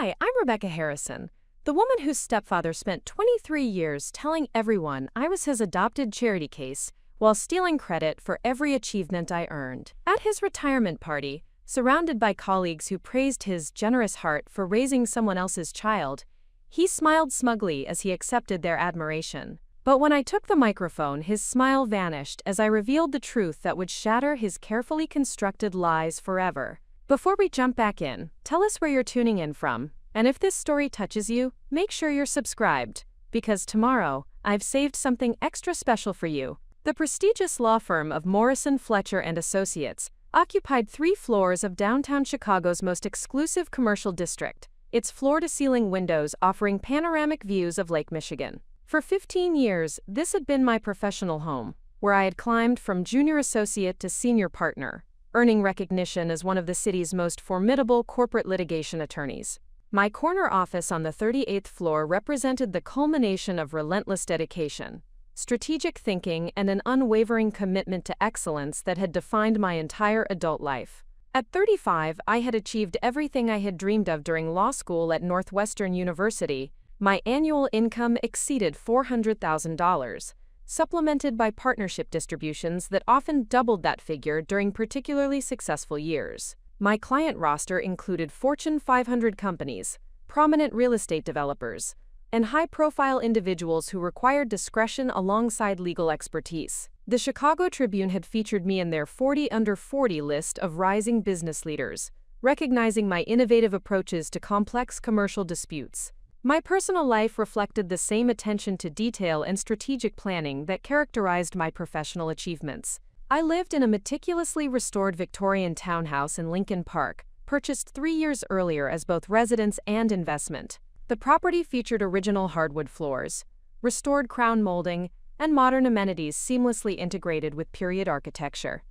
Hi, I'm Rebecca Harrison, the woman whose stepfather spent 23 years telling everyone I was his adopted charity case while stealing credit for every achievement I earned. At his retirement party, surrounded by colleagues who praised his generous heart for raising someone else's child, he smiled smugly as he accepted their admiration. But when I took the microphone, his smile vanished as I revealed the truth that would shatter his carefully constructed lies forever. Before we jump back in, tell us where you're tuning in from, and if this story touches you, make sure you're subscribed, because tomorrow, I've saved something extra special for you. The prestigious law firm of Morrison, Fletcher & Associates occupied 3 floors of downtown Chicago's most exclusive commercial district, its floor-to-ceiling windows offering panoramic views of Lake Michigan. For 15 years, this had been my professional home, where I had climbed from junior associate to senior partner, earning recognition as one of the city's most formidable corporate litigation attorneys. My corner office on the 38th floor represented the culmination of relentless dedication, strategic thinking, and an unwavering commitment to excellence that had defined my entire adult life. At 35, I had achieved everything I had dreamed of during law school at Northwestern University. My annual income exceeded $400,000. Supplemented by partnership distributions that often doubled that figure during particularly successful years. My client roster included Fortune 500 companies, prominent real estate developers, and high-profile individuals who required discretion alongside legal expertise. The Chicago Tribune had featured me in their 40 Under 40 list of rising business leaders, recognizing my innovative approaches to complex commercial disputes. My personal life reflected the same attention to detail and strategic planning that characterized my professional achievements. I lived in a meticulously restored Victorian townhouse in Lincoln Park, purchased 3 years earlier as both residence and investment. The property featured original hardwood floors, restored crown molding, and modern amenities seamlessly integrated with period architecture.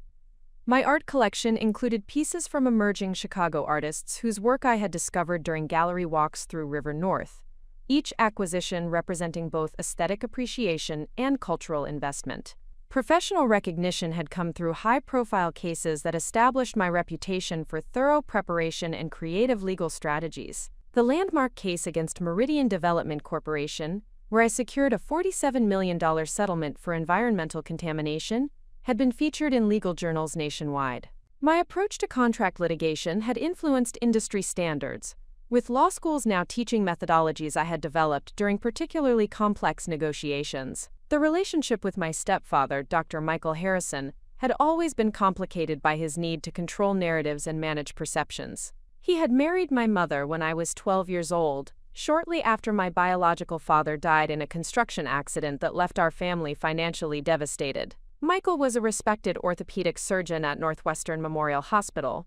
My art collection included pieces from emerging Chicago artists whose work I had discovered during gallery walks through River North, each acquisition representing both aesthetic appreciation and cultural investment. Professional recognition had come through high-profile cases that established my reputation for thorough preparation and creative legal strategies. The landmark case against Meridian Development Corporation, where I secured a $47 million settlement for environmental contamination, had been featured in legal journals nationwide. My approach to contract litigation had influenced industry standards, with law schools now teaching methodologies I had developed during particularly complex negotiations. The relationship with my stepfather, Dr. Michael Harrison, had always been complicated by his need to control narratives and manage perceptions. He had married my mother when I was 12 years old, shortly after my biological father died in a construction accident that left our family financially devastated. Michael was a respected orthopedic surgeon at Northwestern Memorial Hospital,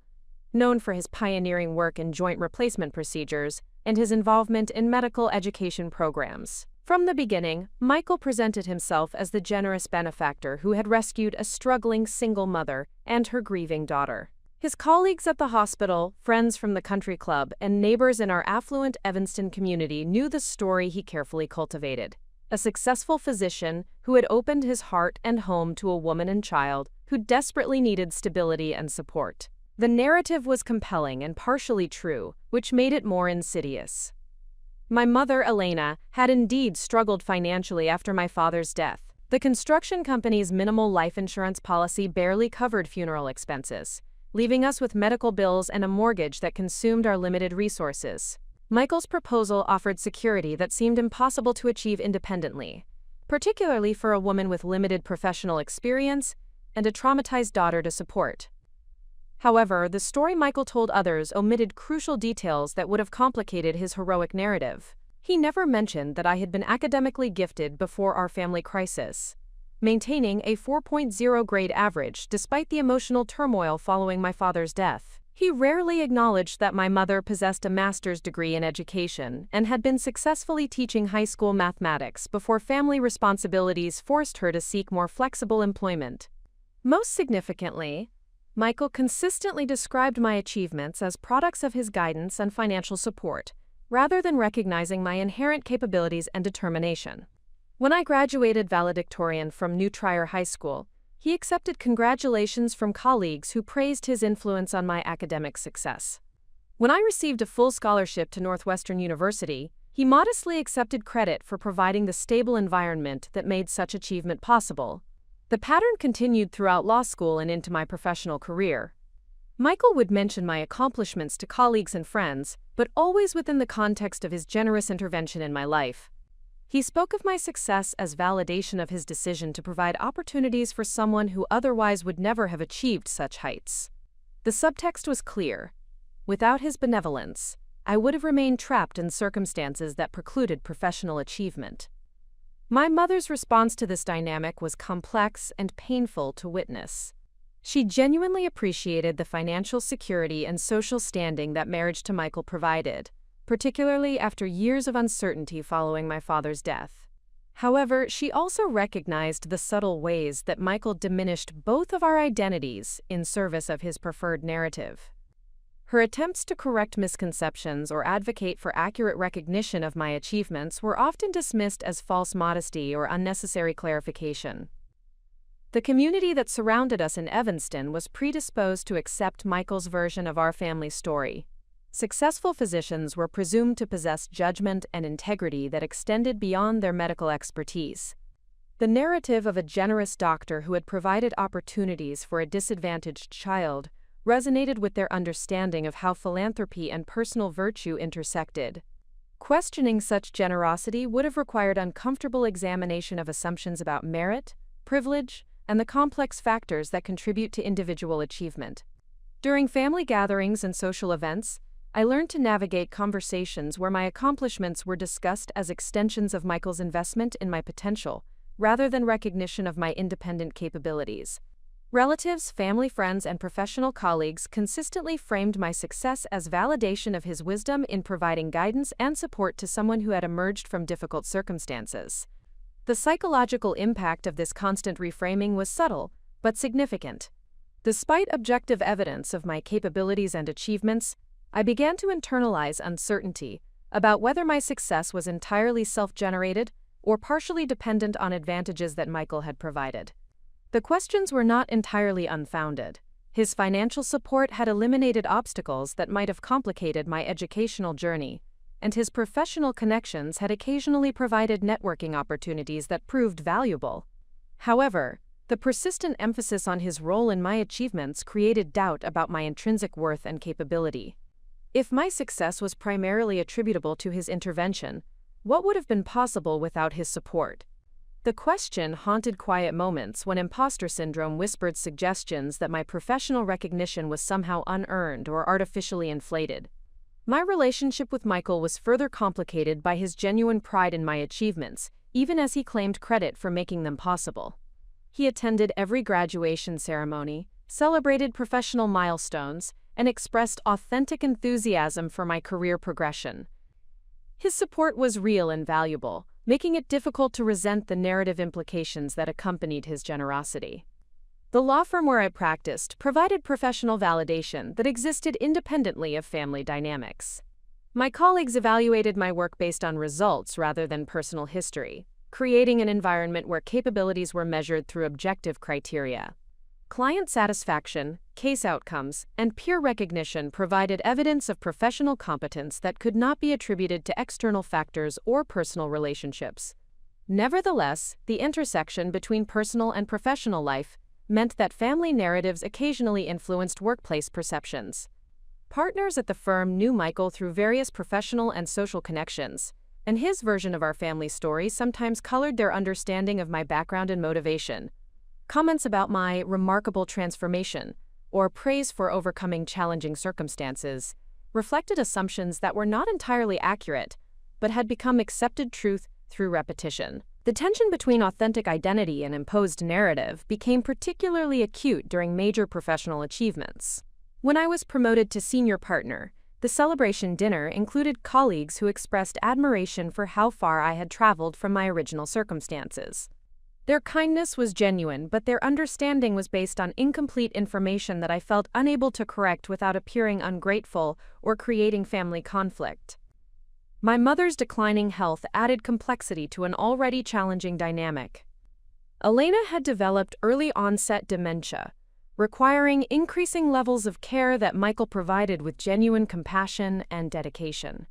known for his pioneering work in joint replacement procedures and his involvement in medical education programs. From the beginning, Michael presented himself as the generous benefactor who had rescued a struggling single mother and her grieving daughter. His colleagues at the hospital, friends from the country club, and neighbors in our affluent Evanston community knew the story he carefully cultivated. A successful physician who had opened his heart and home to a woman and child who desperately needed stability and support. The narrative was compelling and partially true, which made it more insidious. My mother, Elena, had indeed struggled financially after my father's death. The construction company's minimal life insurance policy barely covered funeral expenses, leaving us with medical bills and a mortgage that consumed our limited resources. Michael's proposal offered security that seemed impossible to achieve independently, particularly for a woman with limited professional experience and a traumatized daughter to support. However, the story Michael told others omitted crucial details that would have complicated his heroic narrative. He never mentioned that I had been academically gifted before our family crisis, maintaining a 4.0 grade average despite the emotional turmoil following my father's death. He rarely acknowledged that my mother possessed a master's degree in education and had been successfully teaching high school mathematics before family responsibilities forced her to seek more flexible employment. Most significantly, Michael consistently described my achievements as products of his guidance and financial support, rather than recognizing my inherent capabilities and determination. When I graduated valedictorian from New Trier High School, he accepted congratulations from colleagues who praised his influence on my academic success. When I received a full scholarship to Northwestern University, he modestly accepted credit for providing the stable environment that made such achievement possible. The pattern continued throughout law school and into my professional career. Michael would mention my accomplishments to colleagues and friends, but always within the context of his generous intervention in my life. He spoke of my success as validation of his decision to provide opportunities for someone who otherwise would never have achieved such heights. The subtext was clear. Without his benevolence, I would have remained trapped in circumstances that precluded professional achievement. My mother's response to this dynamic was complex and painful to witness. She genuinely appreciated the financial security and social standing that marriage to Michael provided, particularly after years of uncertainty following my father's death. However, she also recognized the subtle ways that Michael diminished both of our identities in service of his preferred narrative. Her attempts to correct misconceptions or advocate for accurate recognition of my achievements were often dismissed as false modesty or unnecessary clarification. The community that surrounded us in Evanston was predisposed to accept Michael's version of our family story. Successful physicians were presumed to possess judgment and integrity that extended beyond their medical expertise. The narrative of a generous doctor who had provided opportunities for a disadvantaged child resonated with their understanding of how philanthropy and personal virtue intersected. Questioning such generosity would have required uncomfortable examination of assumptions about merit, privilege, and the complex factors that contribute to individual achievement. During family gatherings and social events, I learned to navigate conversations where my accomplishments were discussed as extensions of Michael's investment in my potential, rather than recognition of my independent capabilities. Relatives, family friends, and professional colleagues consistently framed my success as validation of his wisdom in providing guidance and support to someone who had emerged from difficult circumstances. The psychological impact of this constant reframing was subtle, but significant. Despite objective evidence of my capabilities and achievements, I began to internalize uncertainty about whether my success was entirely self-generated or partially dependent on advantages that Michael had provided. The questions were not entirely unfounded. His financial support had eliminated obstacles that might have complicated my educational journey, and his professional connections had occasionally provided networking opportunities that proved valuable. However, the persistent emphasis on his role in my achievements created doubt about my intrinsic worth and capability. If my success was primarily attributable to his intervention, what would have been possible without his support? The question haunted quiet moments when imposter syndrome whispered suggestions that my professional recognition was somehow unearned or artificially inflated. My relationship with Michael was further complicated by his genuine pride in my achievements, even as he claimed credit for making them possible. He attended every graduation ceremony, celebrated professional milestones, and expressed authentic enthusiasm for my career progression. His support was real and valuable, making it difficult to resent the narrative implications that accompanied his generosity. The law firm where I practiced provided professional validation that existed independently of family dynamics. My colleagues evaluated my work based on results rather than personal history, creating an environment where capabilities were measured through objective criteria. Client satisfaction, case outcomes, and peer recognition provided evidence of professional competence that could not be attributed to external factors or personal relationships. Nevertheless, the intersection between personal and professional life meant that family narratives occasionally influenced workplace perceptions. Partners at the firm knew Michael through various professional and social connections, and his version of our family story sometimes colored their understanding of my background and motivation. Comments about my remarkable transformation, or praise for overcoming challenging circumstances, reflected assumptions that were not entirely accurate, but had become accepted truth through repetition. The tension between authentic identity and imposed narrative became particularly acute during major professional achievements. When I was promoted to senior partner, the celebration dinner included colleagues who expressed admiration for how far I had traveled from my original circumstances. Their kindness was genuine, but their understanding was based on incomplete information that I felt unable to correct without appearing ungrateful or creating family conflict. My mother's declining health added complexity to an already challenging dynamic. Elena had developed early-onset dementia, requiring increasing levels of care that Michael provided with genuine compassion and dedication.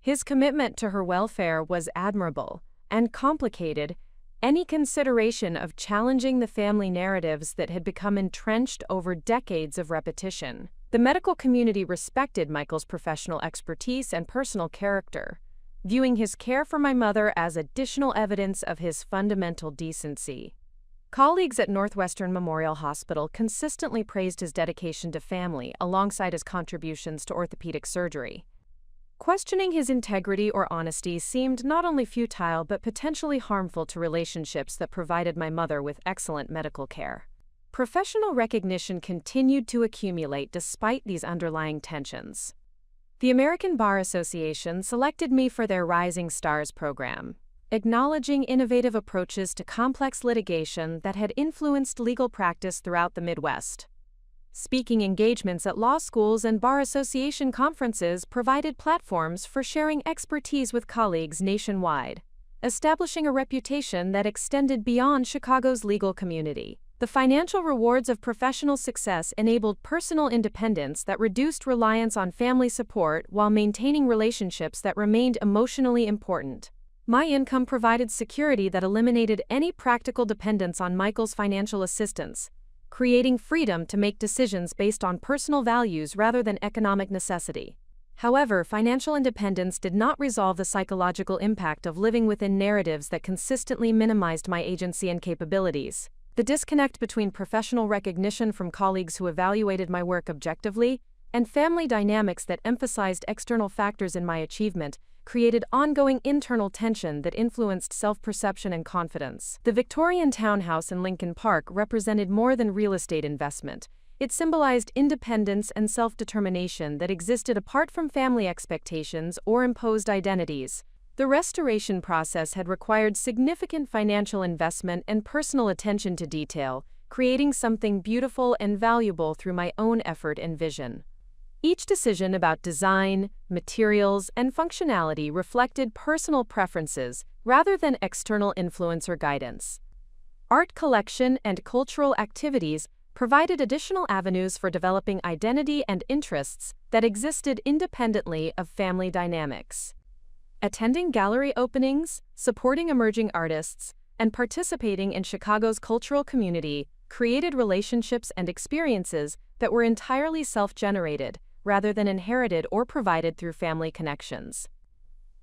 His commitment to her welfare was admirable and complicated any consideration of challenging the family narratives that had become entrenched over decades of repetition. The medical community respected Michael's professional expertise and personal character, viewing his care for my mother as additional evidence of his fundamental decency. Colleagues at Northwestern Memorial Hospital consistently praised his dedication to family alongside his contributions to orthopedic surgery. Questioning his integrity or honesty seemed not only futile but potentially harmful to relationships that provided my mother with excellent medical care. Professional recognition continued to accumulate despite these underlying tensions. The American Bar Association selected me for their Rising Stars program, acknowledging innovative approaches to complex litigation that had influenced legal practice throughout the Midwest. Speaking engagements at law schools and bar association conferences provided platforms for sharing expertise with colleagues nationwide, establishing a reputation that extended beyond Chicago's legal community. The financial rewards of professional success enabled personal independence that reduced reliance on family support while maintaining relationships that remained emotionally important. My income provided security that eliminated any practical dependence on Michael's financial assistance, creating freedom to make decisions based on personal values rather than economic necessity. However, financial independence did not resolve the psychological impact of living within narratives that consistently minimized my agency and capabilities. The disconnect between professional recognition from colleagues who evaluated my work objectively and family dynamics that emphasized external factors in my achievement created ongoing internal tension that influenced self-perception and confidence. The Victorian townhouse in Lincoln Park represented more than real estate investment. It symbolized independence and self-determination that existed apart from family expectations or imposed identities. The restoration process had required significant financial investment and personal attention to detail, creating something beautiful and valuable through my own effort and vision. Each decision about design, materials, and functionality reflected personal preferences rather than external influence or guidance. Art collection and cultural activities provided additional avenues for developing identity and interests that existed independently of family dynamics. Attending gallery openings, supporting emerging artists, and participating in Chicago's cultural community created relationships and experiences that were entirely self-generated, rather than inherited or provided through family connections.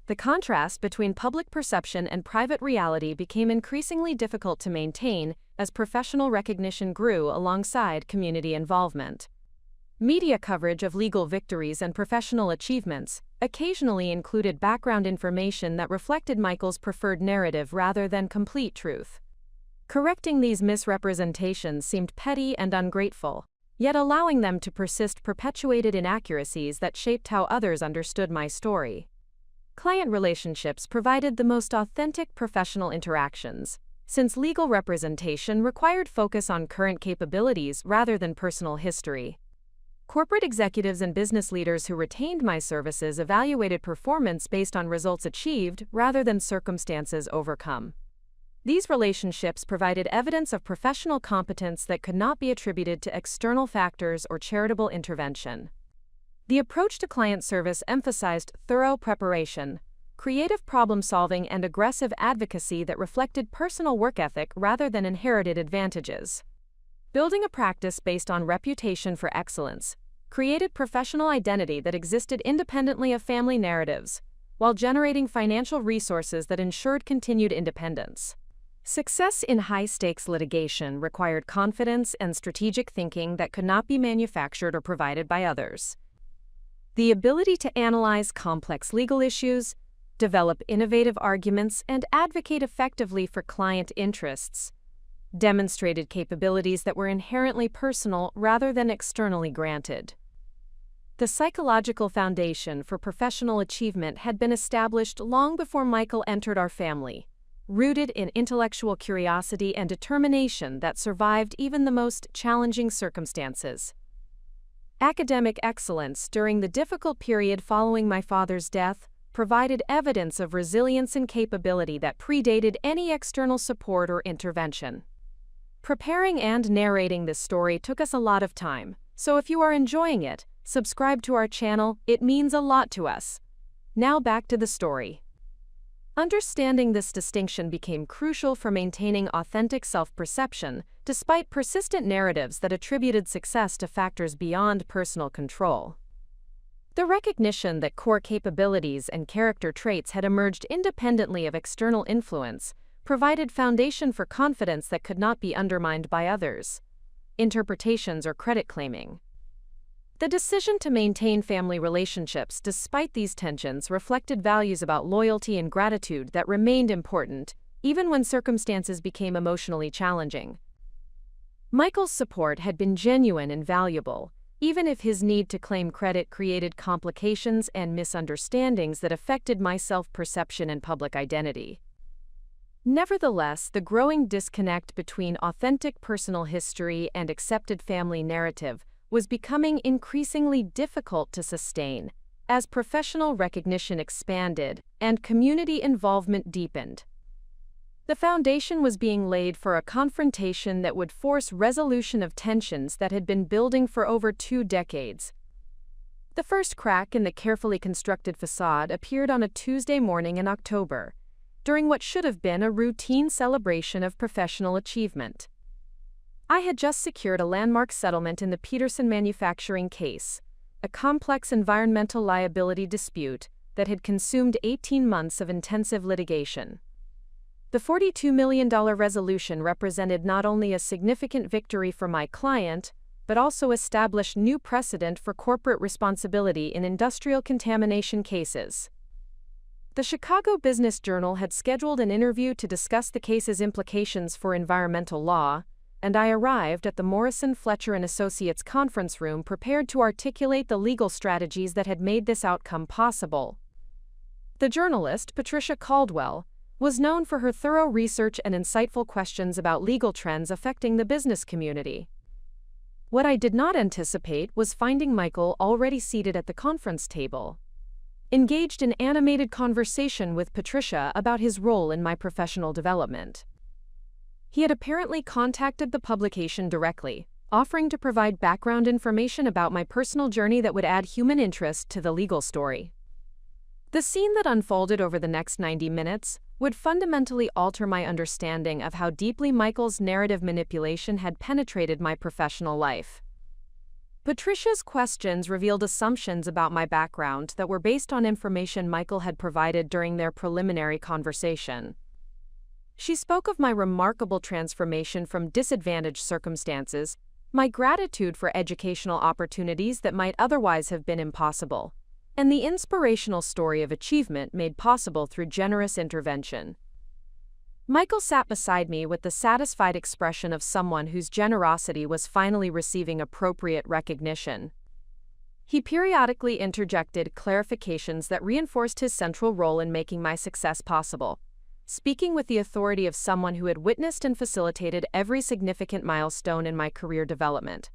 The contrast between public perception and private reality became increasingly difficult to maintain as professional recognition grew alongside community involvement. Media coverage of legal victories and professional achievements occasionally included background information that reflected Michael's preferred narrative rather than complete truth. Correcting these misrepresentations seemed petty and ungrateful, yet allowing them to persist perpetuated inaccuracies that shaped how others understood my story. Client relationships provided the most authentic professional interactions, since legal representation required focus on current capabilities rather than personal history. Corporate executives and business leaders who retained my services evaluated performance based on results achieved rather than circumstances overcome. These relationships provided evidence of professional competence that could not be attributed to external factors or charitable intervention. The approach to client service emphasized thorough preparation, creative problem-solving, and aggressive advocacy that reflected personal work ethic rather than inherited advantages. Building a practice based on reputation for excellence created professional identity that existed independently of family narratives, while generating financial resources that ensured continued independence. Success in high-stakes litigation required confidence and strategic thinking that could not be manufactured or provided by others. The ability to analyze complex legal issues, develop innovative arguments, and advocate effectively for client interests demonstrated capabilities that were inherently personal rather than externally granted. The psychological foundation for professional achievement had been established long before Michael entered our family, rooted in intellectual curiosity and determination that survived even the most challenging circumstances. Academic excellence during the difficult period following my father's death provided evidence of resilience and capability that predated any external support or intervention. Preparing and narrating this story took us a lot of time, so if you are enjoying it, subscribe to our channel, it means a lot to us. Now back to the story. Understanding this distinction became crucial for maintaining authentic self-perception, despite persistent narratives that attributed success to factors beyond personal control. The recognition that core capabilities and character traits had emerged independently of external influence provided foundation for confidence that could not be undermined by others, interpretations, or credit claiming. The decision to maintain family relationships despite these tensions reflected values about loyalty and gratitude that remained important, even when circumstances became emotionally challenging. Michael's support had been genuine and valuable, even if his need to claim credit created complications and misunderstandings that affected my self-perception and public identity. Nevertheless, the growing disconnect between authentic personal history and accepted family narrative was becoming increasingly difficult to sustain as professional recognition expanded and community involvement deepened. The foundation was being laid for a confrontation that would force resolution of tensions that had been building for over 2 decades. The first crack in the carefully constructed facade appeared on a Tuesday morning in October, during what should have been a routine celebration of professional achievement. I had just secured a landmark settlement in the Peterson manufacturing case, a complex environmental liability dispute that had consumed 18 months of intensive litigation. The $42 million resolution represented not only a significant victory for my client, but also established new precedent for corporate responsibility in industrial contamination cases. The Chicago Business Journal had scheduled an interview to discuss the case's implications for environmental law, and I arrived at the Morrison, Fletcher & Associates conference room prepared to articulate the legal strategies that had made this outcome possible. The journalist, Patricia Caldwell, was known for her thorough research and insightful questions about legal trends affecting the business community. What I did not anticipate was finding Michael already seated at the conference table, engaged in animated conversation with Patricia about his role in my professional development. He had apparently contacted the publication directly, offering to provide background information about my personal journey that would add human interest to the legal story. The scene that unfolded over the next 90 minutes would fundamentally alter my understanding of how deeply Michael's narrative manipulation had penetrated my professional life. Patricia's questions revealed assumptions about my background that were based on information Michael had provided during their preliminary conversation. She spoke of my remarkable transformation from disadvantaged circumstances, my gratitude for educational opportunities that might otherwise have been impossible, and the inspirational story of achievement made possible through generous intervention. Michael sat beside me with the satisfied expression of someone whose generosity was finally receiving appropriate recognition. He periodically interjected clarifications that reinforced his central role in making my success possible, speaking with the authority of someone who had witnessed and facilitated every significant milestone in my career development.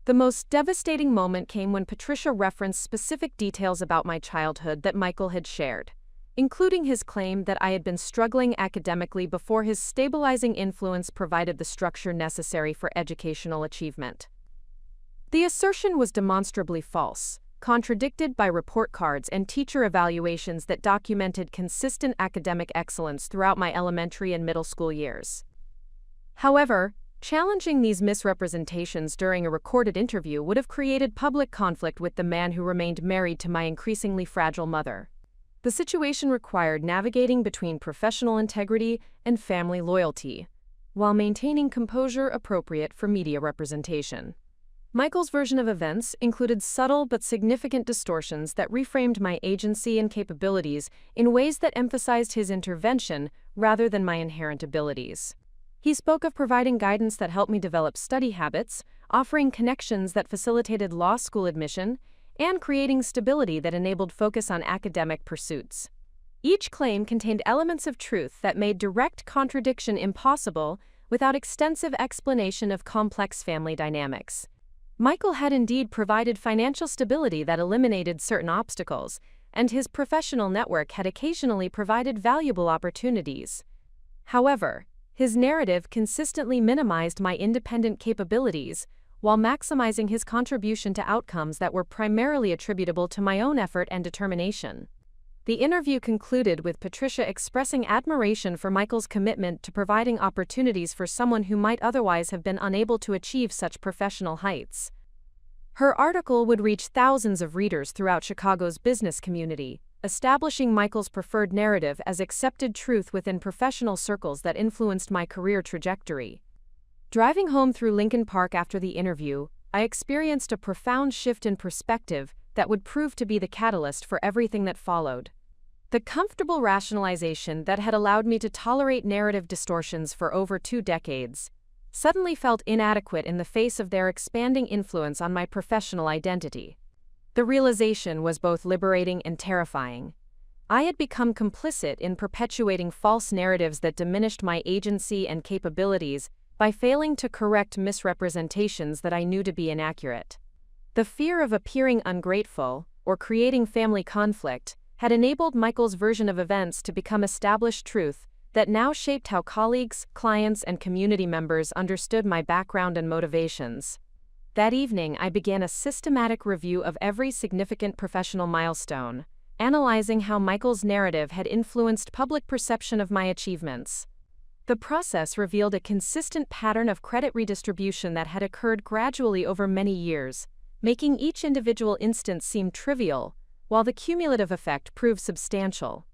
The most devastating moment came when Patricia referenced specific details about my childhood that Michael had shared, including his claim that I had been struggling academically before his stabilizing influence provided the structure necessary for educational achievement. The assertion was demonstrably false, contradicted by report cards and teacher evaluations that documented consistent academic excellence throughout my elementary and middle school years. However, challenging these misrepresentations during a recorded interview would have created public conflict with the man who remained married to my increasingly fragile mother. The situation required navigating between professional integrity and family loyalty, while maintaining composure appropriate for media representation. Michael's version of events included subtle but significant distortions that reframed my agency and capabilities in ways that emphasized his intervention rather than my inherent abilities. He spoke of providing guidance that helped me develop study habits, offering connections that facilitated law school admission, and creating stability that enabled focus on academic pursuits. Each claim contained elements of truth that made direct contradiction impossible without extensive explanation of complex family dynamics. Michael had indeed provided financial stability that eliminated certain obstacles, and his professional network had occasionally provided valuable opportunities. However, His narrative consistently minimized my independent capabilities, while maximizing his contribution to outcomes that were primarily attributable to my own effort and determination. The interview concluded with Patricia expressing admiration for Michael's commitment to providing opportunities for someone who might otherwise have been unable to achieve such professional heights. Her article would reach thousands of readers throughout Chicago's business community, establishing Michael's preferred narrative as accepted truth within professional circles that influenced my career trajectory. Driving home through Lincoln Park after the interview, I experienced a profound shift in perspective that would prove to be the catalyst for everything that followed. The comfortable rationalization that had allowed me to tolerate narrative distortions for over 2 decades suddenly felt inadequate in the face of their expanding influence on my professional identity. The realization was both liberating and terrifying. I had become complicit in perpetuating false narratives that diminished my agency and capabilities by failing to correct misrepresentations that I knew to be inaccurate. The fear of appearing ungrateful or creating family conflict had enabled Michael's version of events to become established truth that now shaped how colleagues, clients, and community members understood my background and motivations. That evening, I began a systematic review of every significant professional milestone, analyzing how Michael's narrative had influenced public perception of my achievements. The process revealed a consistent pattern of credit redistribution that had occurred gradually over many years, making each individual instance seem trivial, while the cumulative effect proved substantial.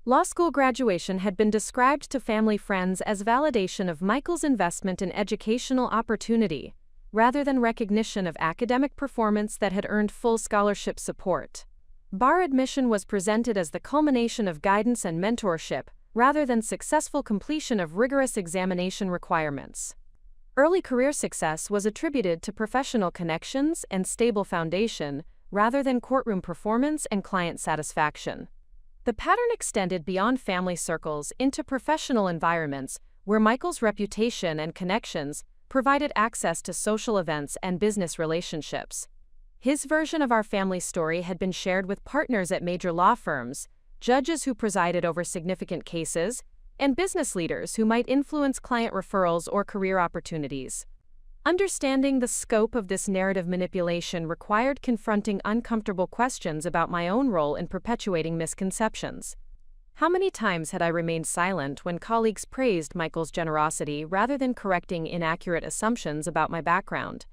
Law school graduation had been described to family friends as validation of Michael's investment in educational opportunity, rather than recognition of academic performance that had earned full scholarship support. Bar admission was presented as the culmination of guidance and mentorship, rather than successful completion of rigorous examination requirements. Early career success was attributed to professional connections and stable foundation, rather than courtroom performance and client satisfaction. The pattern extended beyond family circles into professional environments, where Michael's reputation and connections provided access to social events and business relationships. His version of our family story had been shared with partners at major law firms, judges who presided over significant cases, and business leaders who might influence client referrals or career opportunities. Understanding the scope of this narrative manipulation required confronting uncomfortable questions about my own role in perpetuating misconceptions. How many times had I remained silent when colleagues praised Michael's generosity rather than correcting inaccurate assumptions about my background?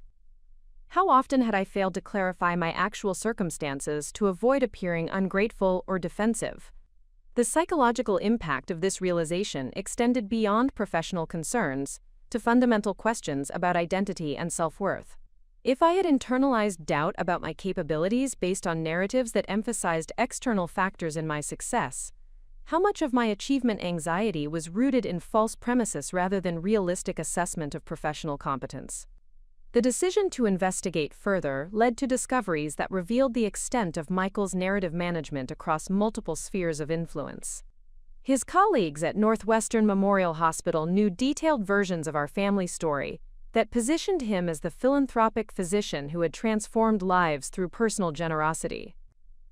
How often had I failed to clarify my actual circumstances to avoid appearing ungrateful or defensive? The psychological impact of this realization extended beyond professional concerns to fundamental questions about identity and self-worth. If I had internalized doubt about my capabilities based on narratives that emphasized external factors in my success, how much of my achievement anxiety was rooted in false premises rather than realistic assessment of professional competence? The decision to investigate further led to discoveries that revealed the extent of Michael's narrative management across multiple spheres of influence. His colleagues at Northwestern Memorial Hospital knew detailed versions of our family story that positioned him as the philanthropic physician who had transformed lives through personal generosity.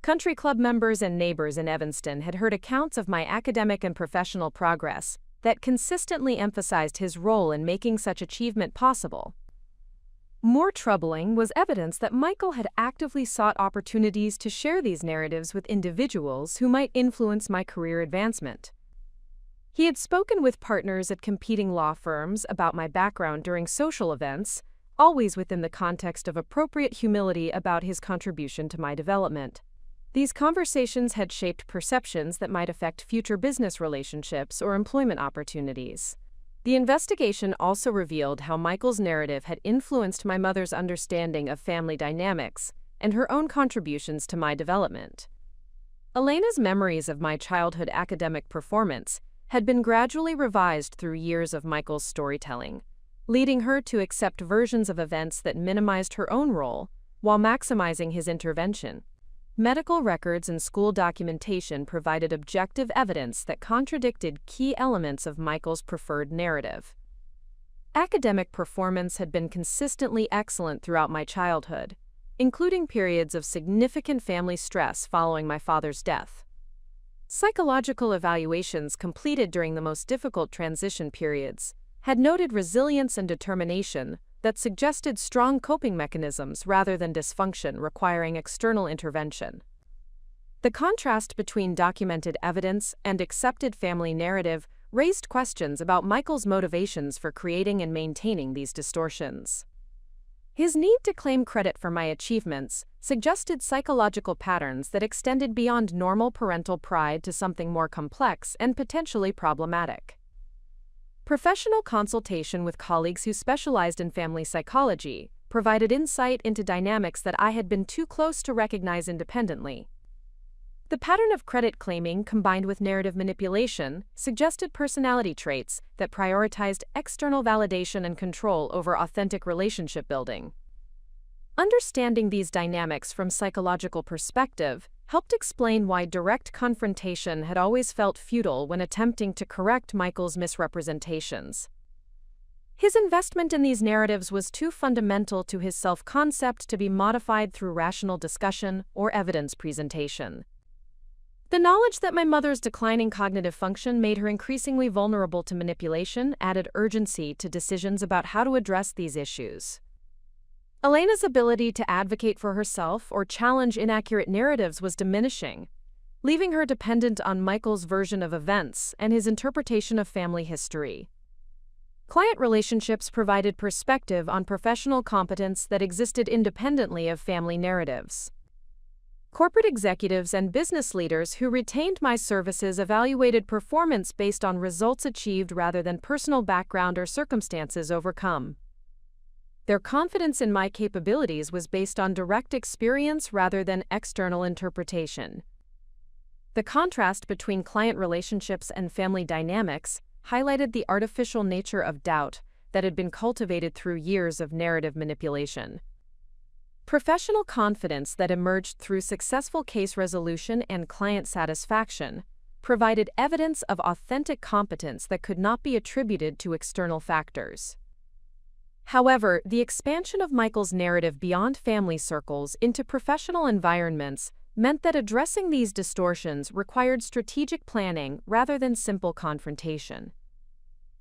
Country club members and neighbors in Evanston had heard accounts of my academic and professional progress that consistently emphasized his role in making such achievement possible. More troubling was evidence that Michael had actively sought opportunities to share these narratives with individuals who might influence my career advancement. He had spoken with partners at competing law firms about my background during social events, always within the context of appropriate humility about his contribution to my development. These conversations had shaped perceptions that might affect future business relationships or employment opportunities. The investigation also revealed how Michael's narrative had influenced my mother's understanding of family dynamics and her own contributions to my development. Elena's memories of my childhood academic performance had been gradually revised through years of Michael's storytelling, leading her to accept versions of events that minimized her own role while maximizing his intervention. Medical records and school documentation provided objective evidence that contradicted key elements of Michael's preferred narrative. Academic performance had been consistently excellent throughout my childhood, including periods of significant family stress following my father's death. Psychological evaluations completed during the most difficult transition periods had noted resilience and determination that suggested strong coping mechanisms rather than dysfunction requiring external intervention. The contrast between documented evidence and accepted family narrative raised questions about Michael's motivations for creating and maintaining these distortions. His need to claim credit for my achievements suggested psychological patterns that extended beyond normal parental pride to something more complex and potentially problematic. Professional consultation with colleagues who specialized in family psychology provided insight into dynamics that I had been too close to recognize independently. The pattern of credit claiming combined with narrative manipulation suggested personality traits that prioritized external validation and control over authentic relationship building. Understanding these dynamics from psychological perspective helped explain why direct confrontation had always felt futile when attempting to correct Michael's misrepresentations. His investment in these narratives was too fundamental to his self-concept to be modified through rational discussion or evidence presentation. The knowledge that my mother's declining cognitive function made her increasingly vulnerable to manipulation added urgency to decisions about how to address these issues. Elena's ability to advocate for herself or challenge inaccurate narratives was diminishing, leaving her dependent on Michael's version of events and his interpretation of family history. Client relationships provided perspective on professional competence that existed independently of family narratives. Corporate executives and business leaders who retained my services evaluated performance based on results achieved rather than personal background or circumstances overcome. Their confidence in my capabilities was based on direct experience rather than external interpretation. The contrast between client relationships and family dynamics highlighted the artificial nature of doubt that had been cultivated through years of narrative manipulation. Professional confidence that emerged through successful case resolution and client satisfaction provided evidence of authentic competence that could not be attributed to external factors. However, the expansion of Michael's narrative beyond family circles into professional environments meant that addressing these distortions required strategic planning rather than simple confrontation.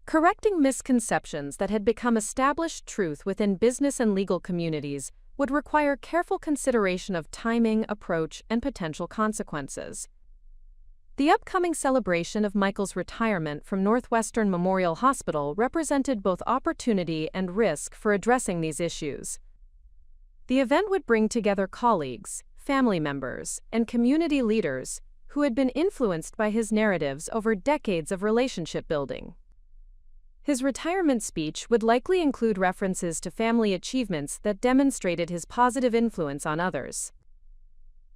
Correcting misconceptions that had become established truth within business and legal communities would require careful consideration of timing, approach, and potential consequences. The upcoming celebration of Michael's retirement from Northwestern Memorial Hospital represented both opportunity and risk for addressing these issues. The event would bring together colleagues, family members, and community leaders who had been influenced by his narratives over decades of relationship building. His retirement speech would likely include references to family achievements that demonstrated his positive influence on others.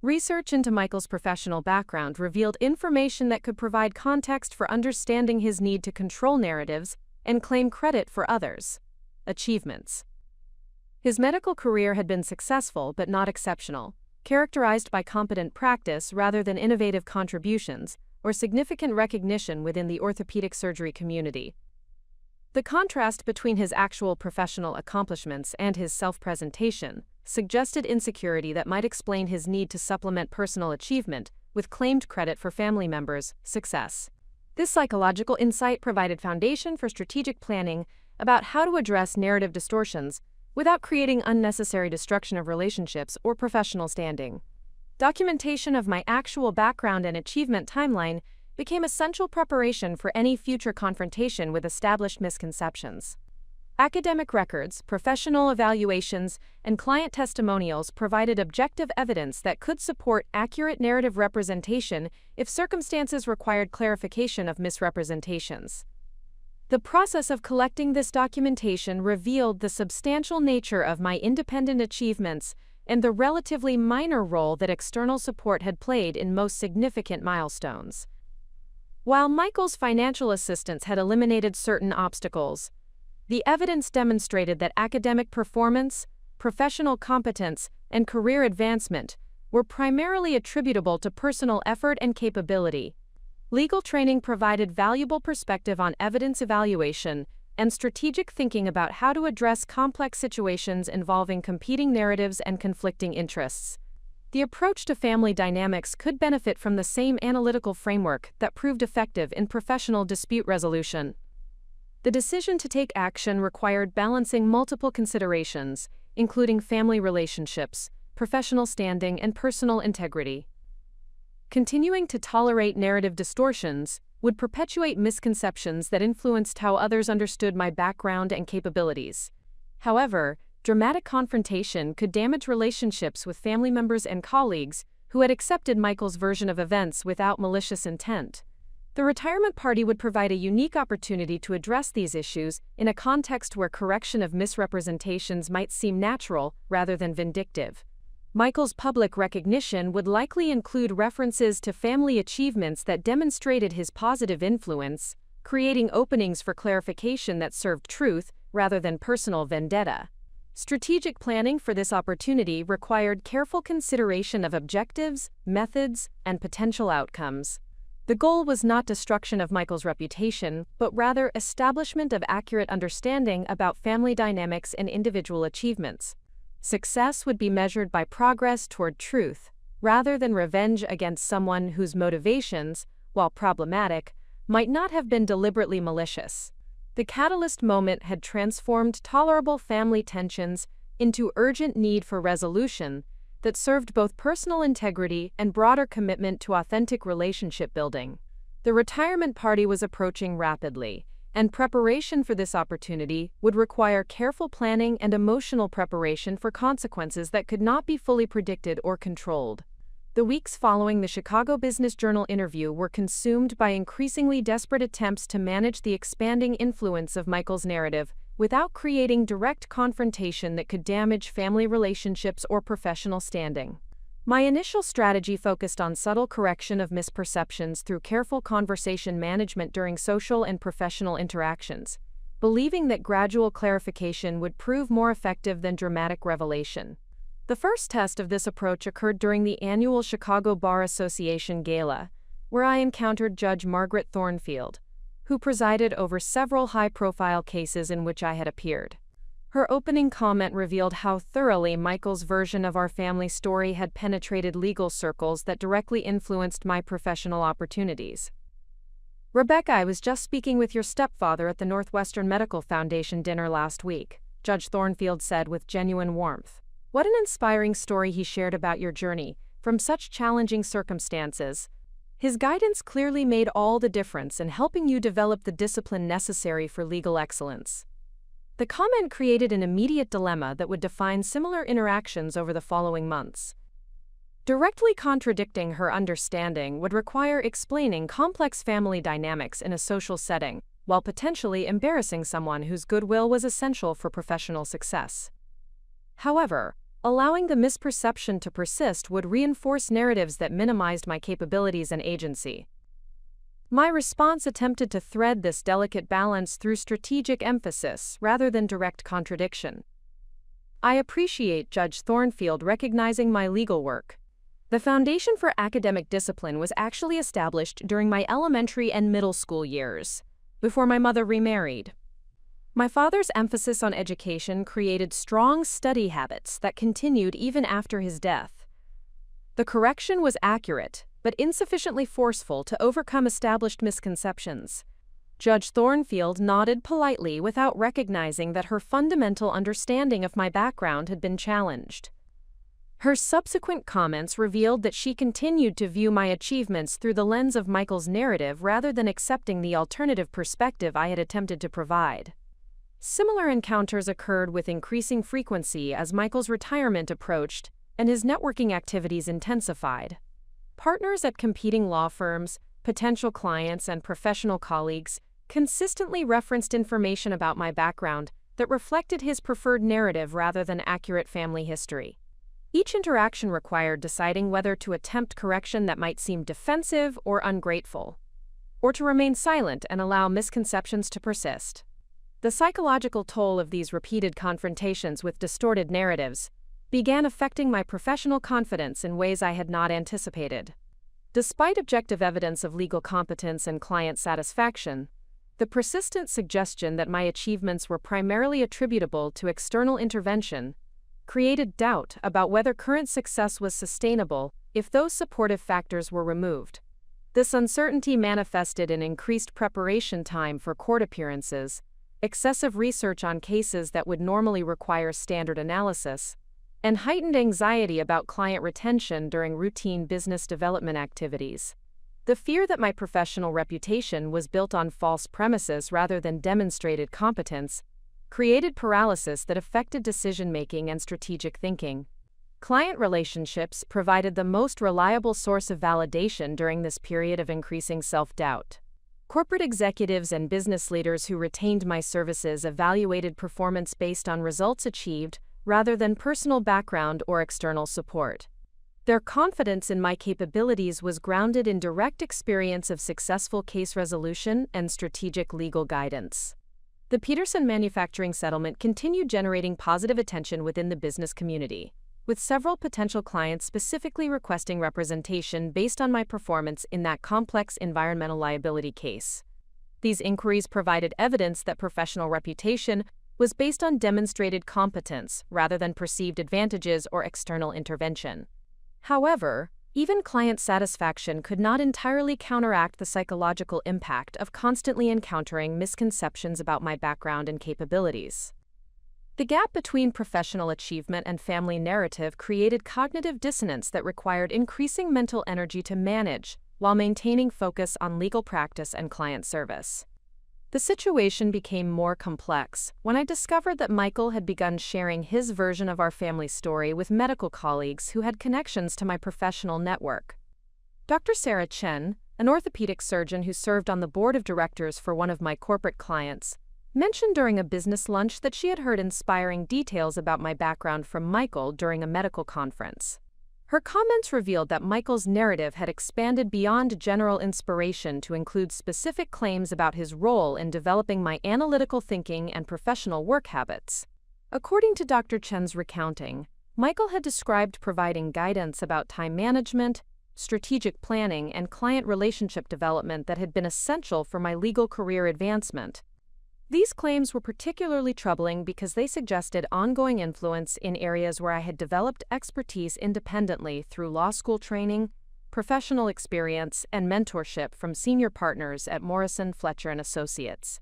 Research into Michael's professional background revealed information that could provide context for understanding his need to control narratives and claim credit for others' achievements. His medical career had been successful but not exceptional, characterized by competent practice rather than innovative contributions or significant recognition within the orthopedic surgery community. The contrast between his actual professional accomplishments and his self-presentation suggested insecurity that might explain his need to supplement personal achievement with claimed credit for family members' success. This psychological insight provided foundation for strategic planning about how to address narrative distortions without creating unnecessary destruction of relationships or professional standing. Documentation of my actual background and achievement timeline became essential preparation for any future confrontation with established misconceptions. Academic records, professional evaluations, and client testimonials provided objective evidence that could support accurate narrative representation if circumstances required clarification of misrepresentations. The process of collecting this documentation revealed the substantial nature of my independent achievements and the relatively minor role that external support had played in most significant milestones. While Michael's financial assistance had eliminated certain obstacles, the evidence demonstrated that academic performance, professional competence, and career advancement were primarily attributable to personal effort and capability. Legal training provided valuable perspective on evidence evaluation and strategic thinking about how to address complex situations involving competing narratives and conflicting interests. The approach to family dynamics could benefit from the same analytical framework that proved effective in professional dispute resolution. The decision to take action required balancing multiple considerations, including family relationships, professional standing, and personal integrity. Continuing to tolerate narrative distortions would perpetuate misconceptions that influenced how others understood my background and capabilities. However, dramatic confrontation could damage relationships with family members and colleagues who had accepted Michael's version of events without malicious intent. The retirement party would provide a unique opportunity to address these issues in a context where correction of misrepresentations might seem natural rather than vindictive. Michael's public recognition would likely include references to family achievements that demonstrated his positive influence, creating openings for clarification that served truth rather than personal vendetta. Strategic planning for this opportunity required careful consideration of objectives, methods, and potential outcomes. The goal was not destruction of Michael's reputation, but rather establishment of accurate understanding about family dynamics and individual achievements. Success would be measured by progress toward truth, rather than revenge against someone whose motivations, while problematic, might not have been deliberately malicious. The catalyst moment had transformed tolerable family tensions into urgent need for resolution that served both personal integrity and broader commitment to authentic relationship building. The retirement party was approaching rapidly, and preparation for this opportunity would require careful planning and emotional preparation for consequences that could not be fully predicted or controlled. The weeks following the Chicago Business Journal interview were consumed by increasingly desperate attempts to manage the expanding influence of Michael's narrative without creating direct confrontation that could damage family relationships or professional standing. My initial strategy focused on subtle correction of misperceptions through careful conversation management during social and professional interactions, believing that gradual clarification would prove more effective than dramatic revelation. The first test of this approach occurred during the annual Chicago Bar Association Gala, where I encountered Judge Margaret Thornfield, who presided over several high-profile cases in which I had appeared. Her opening comment revealed how thoroughly Michael's version of our family story had penetrated legal circles that directly influenced my professional opportunities. "Rebecca, I was just speaking with your stepfather at the Northwestern Medical Foundation dinner last week," Judge Thornfield said with genuine warmth. "What an inspiring story he shared about your journey, from such challenging circumstances. His guidance clearly made all the difference in helping you develop the discipline necessary for legal excellence." The comment created an immediate dilemma that would define similar interactions over the following months. Directly contradicting her understanding would require explaining complex family dynamics in a social setting, while potentially embarrassing someone whose goodwill was essential for professional success. However, allowing the misperception to persist would reinforce narratives that minimized my capabilities and agency. My response attempted to thread this delicate balance through strategic emphasis rather than direct contradiction. I appreciate Judge Thornfield recognizing my legal work. The Foundation for Academic Discipline was actually established during my elementary and middle school years, before my mother remarried. My father's emphasis on education created strong study habits that continued even after his death. The correction was accurate, but insufficiently forceful to overcome established misconceptions. Judge Thornfield nodded politely without recognizing that her fundamental understanding of my background had been challenged. Her subsequent comments revealed that she continued to view my achievements through the lens of Michael's narrative rather than accepting the alternative perspective I had attempted to provide. Similar encounters occurred with increasing frequency as Michael's retirement approached and his networking activities intensified. Partners at competing law firms, potential clients, and professional colleagues consistently referenced information about my background that reflected his preferred narrative rather than accurate family history. Each interaction required deciding whether to attempt correction that might seem defensive or ungrateful, or to remain silent and allow misconceptions to persist. The psychological toll of these repeated confrontations with distorted narratives began affecting my professional confidence in ways I had not anticipated. Despite objective evidence of legal competence and client satisfaction, the persistent suggestion that my achievements were primarily attributable to external intervention created doubt about whether current success was sustainable if those supportive factors were removed. This uncertainty manifested in increased preparation time for court appearances, excessive research on cases that would normally require standard analysis, and heightened anxiety about client retention during routine business development activities. The fear that my professional reputation was built on false premises rather than demonstrated competence created paralysis that affected decision-making and strategic thinking. Client relationships provided the most reliable source of validation during this period of increasing self-doubt. Corporate executives and business leaders who retained my services evaluated performance based on results achieved rather than personal background or external support. Their confidence in my capabilities was grounded in direct experience of successful case resolution and strategic legal guidance. The Peterson manufacturing settlement continued generating positive attention within the business community, with several potential clients specifically requesting representation based on my performance in that complex environmental liability case. These inquiries provided evidence that professional reputation was based on demonstrated competence rather than perceived advantages or external intervention. However, even client satisfaction could not entirely counteract the psychological impact of constantly encountering misconceptions about my background and capabilities. The gap between professional achievement and family narrative created cognitive dissonance that required increasing mental energy to manage, while maintaining focus on legal practice and client service. The situation became more complex when I discovered that Michael had begun sharing his version of our family story with medical colleagues who had connections to my professional network. Dr. Sarah Chen, an orthopedic surgeon who served on the board of directors for one of my corporate clients, mentioned during a business lunch that she had heard inspiring details about my background from Michael during a medical conference. Her comments revealed that Michael's narrative had expanded beyond general inspiration to include specific claims about his role in developing my analytical thinking and professional work habits. According to Dr. Chen's recounting, Michael had described providing guidance about time management, strategic planning, and client relationship development that had been essential for my legal career advancement. These claims were particularly troubling because they suggested ongoing influence in areas where I had developed expertise independently through law school training, professional experience, and mentorship from senior partners at Morrison, Fletcher & Associates.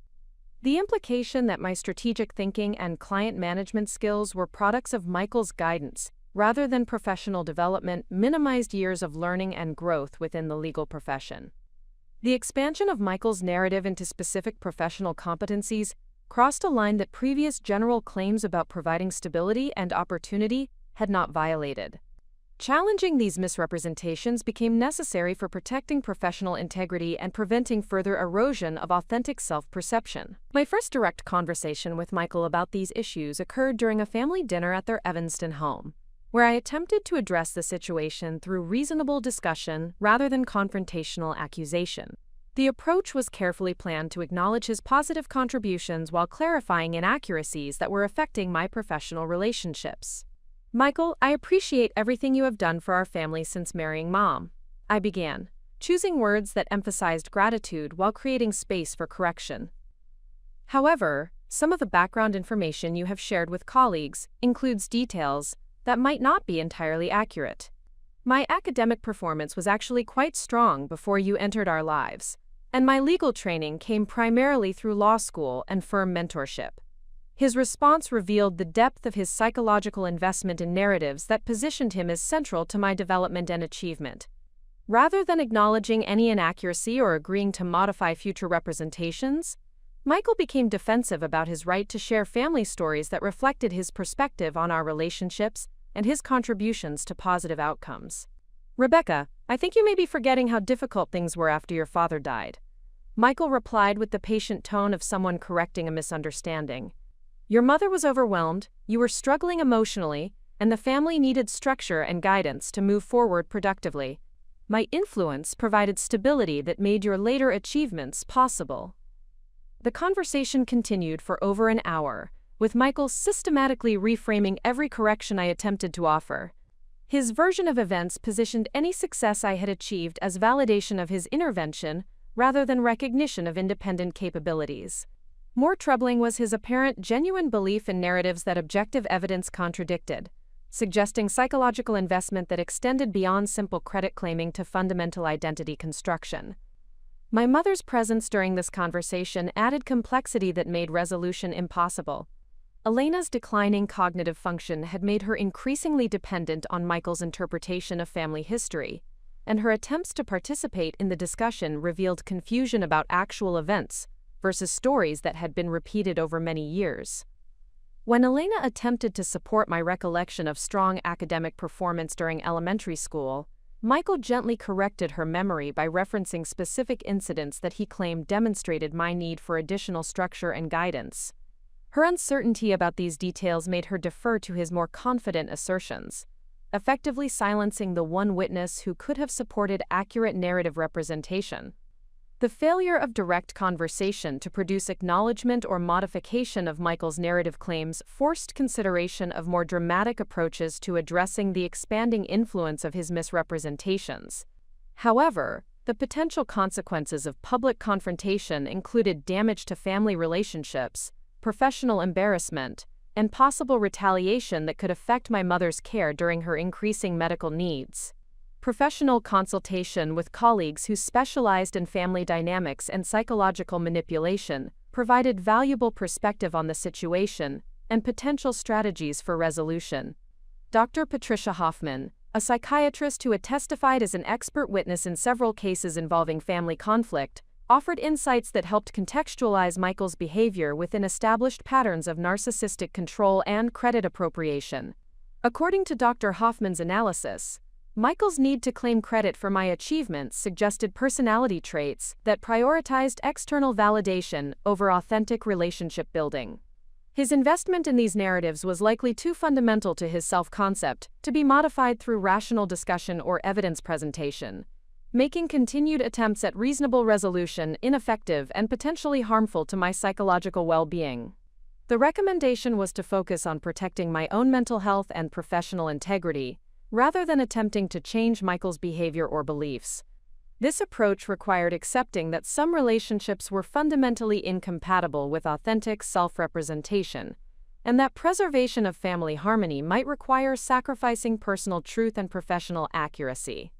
The implication that my strategic thinking and client management skills were products of Michael's guidance rather than professional development minimized years of learning and growth within the legal profession. The expansion of Michael's narrative into specific professional competencies crossed a line that previous general claims about providing stability and opportunity had not violated. Challenging these misrepresentations became necessary for protecting professional integrity and preventing further erosion of authentic self-perception. My first direct conversation with Michael about these issues occurred during a family dinner at their Evanston home, where I attempted to address the situation through reasonable discussion rather than confrontational accusation. The approach was carefully planned to acknowledge his positive contributions while clarifying inaccuracies that were affecting my professional relationships. "Michael, I appreciate everything you have done for our family since marrying Mom," I began, choosing words that emphasized gratitude while creating space for correction. "However, some of the background information you have shared with colleagues includes details that might not be entirely accurate. My academic performance was actually quite strong before you entered our lives, and my legal training came primarily through law school and firm mentorship." His response revealed the depth of his psychological investment in narratives that positioned him as central to my development and achievement. Rather than acknowledging any inaccuracy or agreeing to modify future representations, Michael became defensive about his right to share family stories that reflected his perspective on our relationships and his contributions to positive outcomes. "Rebecca, I think you may be forgetting how difficult things were after your father died," Michael replied with the patient tone of someone correcting a misunderstanding. "Your mother was overwhelmed, you were struggling emotionally, and the family needed structure and guidance to move forward productively. My influence provided stability that made your later achievements possible." The conversation continued for over an hour, with Michael systematically reframing every correction I attempted to offer. His version of events positioned any success I had achieved as validation of his intervention rather than recognition of independent capabilities. More troubling was his apparent genuine belief in narratives that objective evidence contradicted, suggesting psychological investment that extended beyond simple credit claiming to fundamental identity construction. My mother's presence during this conversation added complexity that made resolution impossible. Elena's declining cognitive function had made her increasingly dependent on Michael's interpretation of family history, and her attempts to participate in the discussion revealed confusion about actual events versus stories that had been repeated over many years. When Elena attempted to support my recollection of strong academic performance during elementary school, Michael gently corrected her memory by referencing specific incidents that he claimed demonstrated my need for additional structure and guidance. Her uncertainty about these details made her defer to his more confident assertions, effectively silencing the one witness who could have supported accurate narrative representation. The failure of direct conversation to produce acknowledgement or modification of Michael's narrative claims forced consideration of more dramatic approaches to addressing the expanding influence of his misrepresentations. However, the potential consequences of public confrontation included damage to family relationships, professional embarrassment, and possible retaliation that could affect my mother's care during her increasing medical needs. Professional consultation with colleagues who specialized in family dynamics and psychological manipulation provided valuable perspective on the situation and potential strategies for resolution. Dr. Patricia Hoffman, a psychiatrist who had testified as an expert witness in several cases involving family conflict, offered insights that helped contextualize Michael's behavior within established patterns of narcissistic control and credit appropriation. According to Dr. Hoffman's analysis, Michael's need to claim credit for my achievements suggested personality traits that prioritized external validation over authentic relationship building. His investment in these narratives was likely too fundamental to his self-concept to be modified through rational discussion or evidence presentation, making continued attempts at reasonable resolution ineffective and potentially harmful to my psychological well-being. The recommendation was to focus on protecting my own mental health and professional integrity, rather than attempting to change Michael's behavior or beliefs. This approach required accepting that some relationships were fundamentally incompatible with authentic self-representation, and that preservation of family harmony might require sacrificing personal truth and professional accuracy.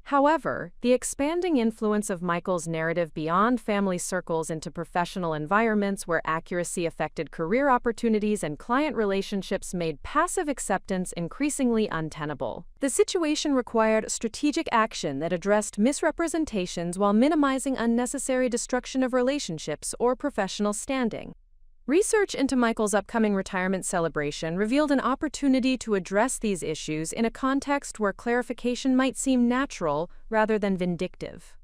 However, the expanding influence of Michael's narrative beyond family circles into professional environments where accuracy affected career opportunities and client relationships made passive acceptance increasingly untenable. The situation required strategic action that addressed misrepresentations while minimizing unnecessary destruction of relationships or professional standing. Research into Michael's upcoming retirement celebration revealed an opportunity to address these issues in a context where clarification might seem natural rather than vindictive.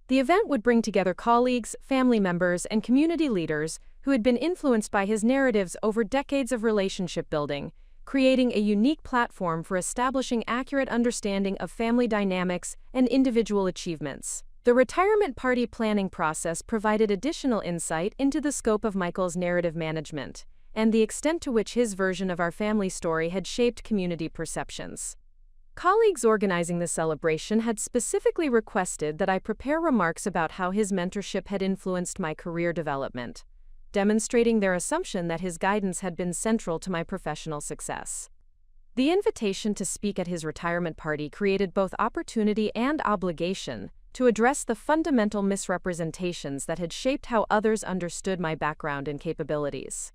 The event would bring together colleagues, family members, and community leaders who had been influenced by his narratives over decades of relationship building, creating a unique platform for establishing accurate understanding of family dynamics and individual achievements. The retirement party planning process provided additional insight into the scope of Michael's narrative management and the extent to which his version of our family story had shaped community perceptions. Colleagues organizing the celebration had specifically requested that I prepare remarks about how his mentorship had influenced my career development, demonstrating their assumption that his guidance had been central to my professional success. The invitation to speak at his retirement party created both opportunity and obligation to address the fundamental misrepresentations that had shaped how others understood my background and capabilities.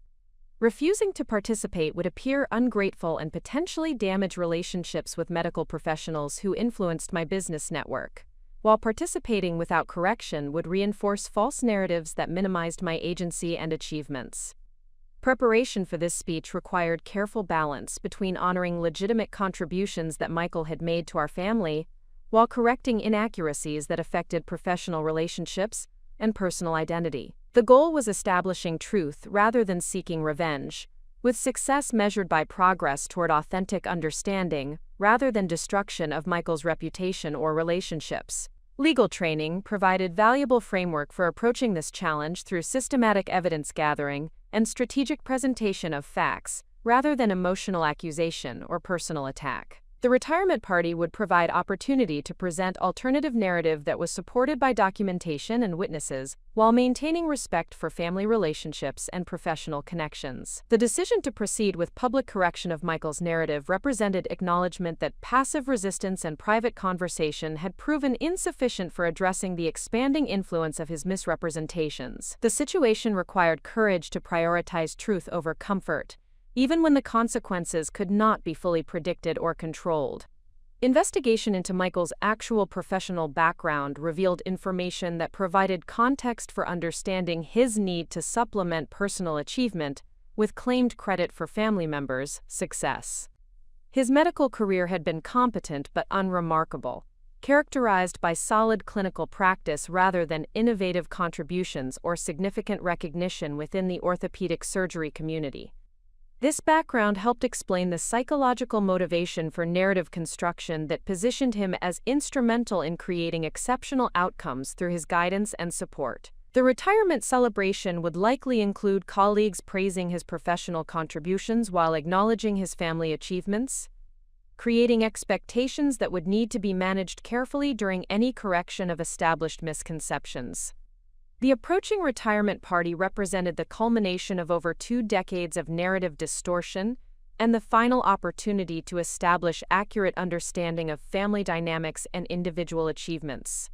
Refusing to participate would appear ungrateful and potentially damage relationships with medical professionals who influenced my business network, while participating without correction would reinforce false narratives that minimized my agency and achievements. Preparation for this speech required careful balance between honoring legitimate contributions that Michael had made to our family while correcting inaccuracies that affected professional relationships and personal identity. The goal was establishing truth rather than seeking revenge, with success measured by progress toward authentic understanding rather than destruction of Michael's reputation or relationships. Legal training provided valuable framework for approaching this challenge through systematic evidence gathering and strategic presentation of facts rather than emotional accusation or personal attack. The retirement party would provide opportunity to present alternative narrative that was supported by documentation and witnesses, while maintaining respect for family relationships and professional connections. The decision to proceed with public correction of Michael's narrative represented acknowledgement that passive resistance and private conversation had proven insufficient for addressing the expanding influence of his misrepresentations. The situation required courage to prioritize truth over comfort, even when the consequences could not be fully predicted or controlled. Investigation into Michael's actual professional background revealed information that provided context for understanding his need to supplement personal achievement with claimed credit for family members' success. His medical career had been competent but unremarkable, characterized by solid clinical practice rather than innovative contributions or significant recognition within the orthopedic surgery community. This background helped explain the psychological motivation for narrative construction that positioned him as instrumental in creating exceptional outcomes through his guidance and support. The retirement celebration would likely include colleagues praising his professional contributions while acknowledging his family achievements, creating expectations that would need to be managed carefully during any correction of established misconceptions. The approaching retirement party represented the culmination of over 2 decades of narrative distortion and the final opportunity to establish accurate understanding of family dynamics and individual achievements.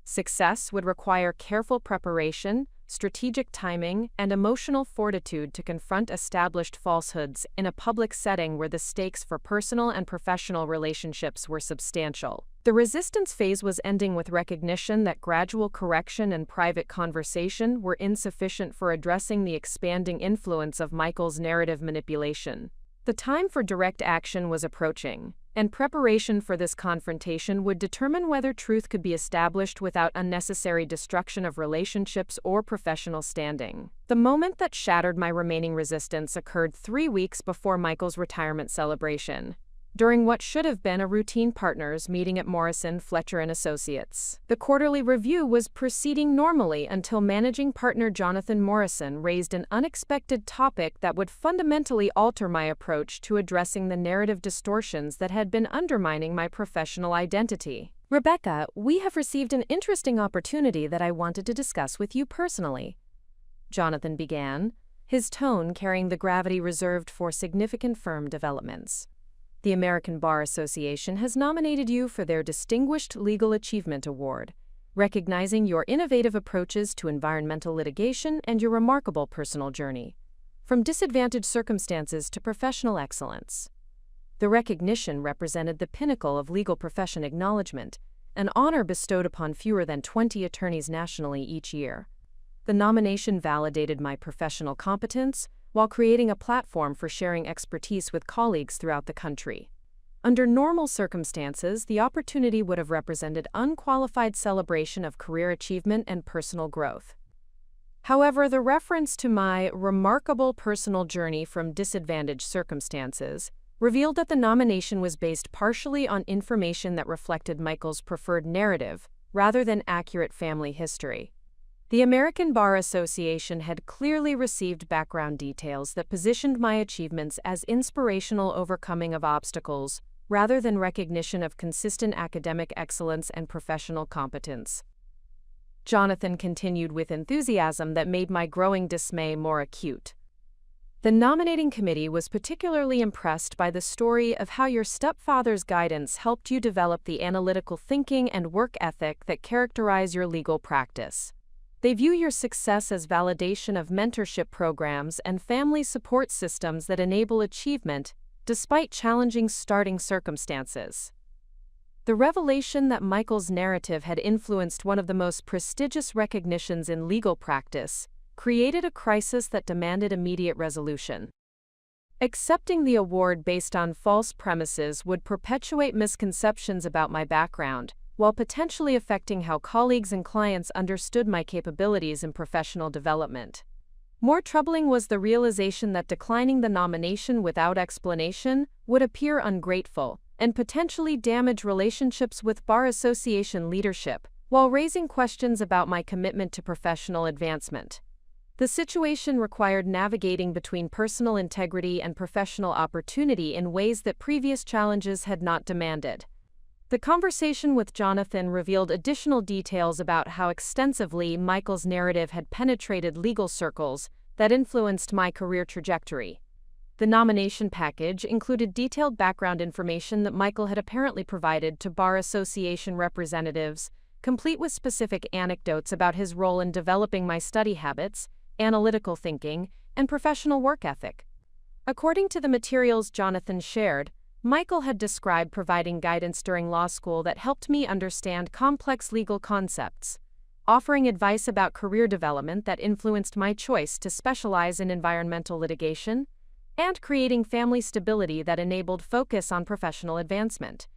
Success would require careful preparation, strategic timing, and emotional fortitude to confront established falsehoods in a public setting where the stakes for personal and professional relationships were substantial. The resistance phase was ending with recognition that gradual correction and private conversation were insufficient for addressing the expanding influence of Michael's narrative manipulation. The time for direct action was approaching, and preparation for this confrontation would determine whether truth could be established without unnecessary destruction of relationships or professional standing. The moment that shattered my remaining resistance occurred 3 weeks before Michael's retirement celebration, during what should have been a routine partners meeting at Morrison, Fletcher & Associates. The quarterly review was proceeding normally until managing partner Jonathan Morrison raised an unexpected topic that would fundamentally alter my approach to addressing the narrative distortions that had been undermining my professional identity. "Rebecca, we have received an interesting opportunity that I wanted to discuss with you personally," Jonathan began, his tone carrying the gravity reserved for significant firm developments. "The American Bar Association has nominated you for their Distinguished Legal Achievement Award, recognizing your innovative approaches to environmental litigation and your remarkable personal journey, from disadvantaged circumstances to professional excellence." The recognition represented the pinnacle of legal profession acknowledgement, an honor bestowed upon fewer than 20 attorneys nationally each year. The nomination validated my professional competence, while creating a platform for sharing expertise with colleagues throughout the country. Under normal circumstances, the opportunity would have represented unqualified celebration of career achievement and personal growth. However, the reference to my remarkable personal journey from disadvantaged circumstances revealed that the nomination was based partially on information that reflected Michael's preferred narrative, rather than accurate family history. The American Bar Association had clearly received background details that positioned my achievements as inspirational overcoming of obstacles, rather than recognition of consistent academic excellence and professional competence. Jonathan continued with enthusiasm that made my growing dismay more acute. "The nominating committee was particularly impressed by the story of how your stepfather's guidance helped you develop the analytical thinking and work ethic that characterize your legal practice. They view your success as validation of mentorship programs and family support systems that enable achievement, despite challenging starting circumstances." The revelation that Michael's narrative had influenced one of the most prestigious recognitions in legal practice created a crisis that demanded immediate resolution. Accepting the award based on false premises would perpetuate misconceptions about my background, while potentially affecting how colleagues and clients understood my capabilities in professional development. More troubling was the realization that declining the nomination without explanation would appear ungrateful and potentially damage relationships with Bar Association leadership, while raising questions about my commitment to professional advancement. The situation required navigating between personal integrity and professional opportunity in ways that previous challenges had not demanded. The conversation with Jonathan revealed additional details about how extensively Michael's narrative had penetrated legal circles that influenced my career trajectory. The nomination package included detailed background information that Michael had apparently provided to Bar Association representatives, complete with specific anecdotes about his role in developing my study habits, analytical thinking, and professional work ethic. According to the materials Jonathan shared, Michael had described providing guidance during law school that helped me understand complex legal concepts, offering advice about career development that influenced my choice to specialize in environmental litigation, and creating family stability that enabled focus on professional advancement.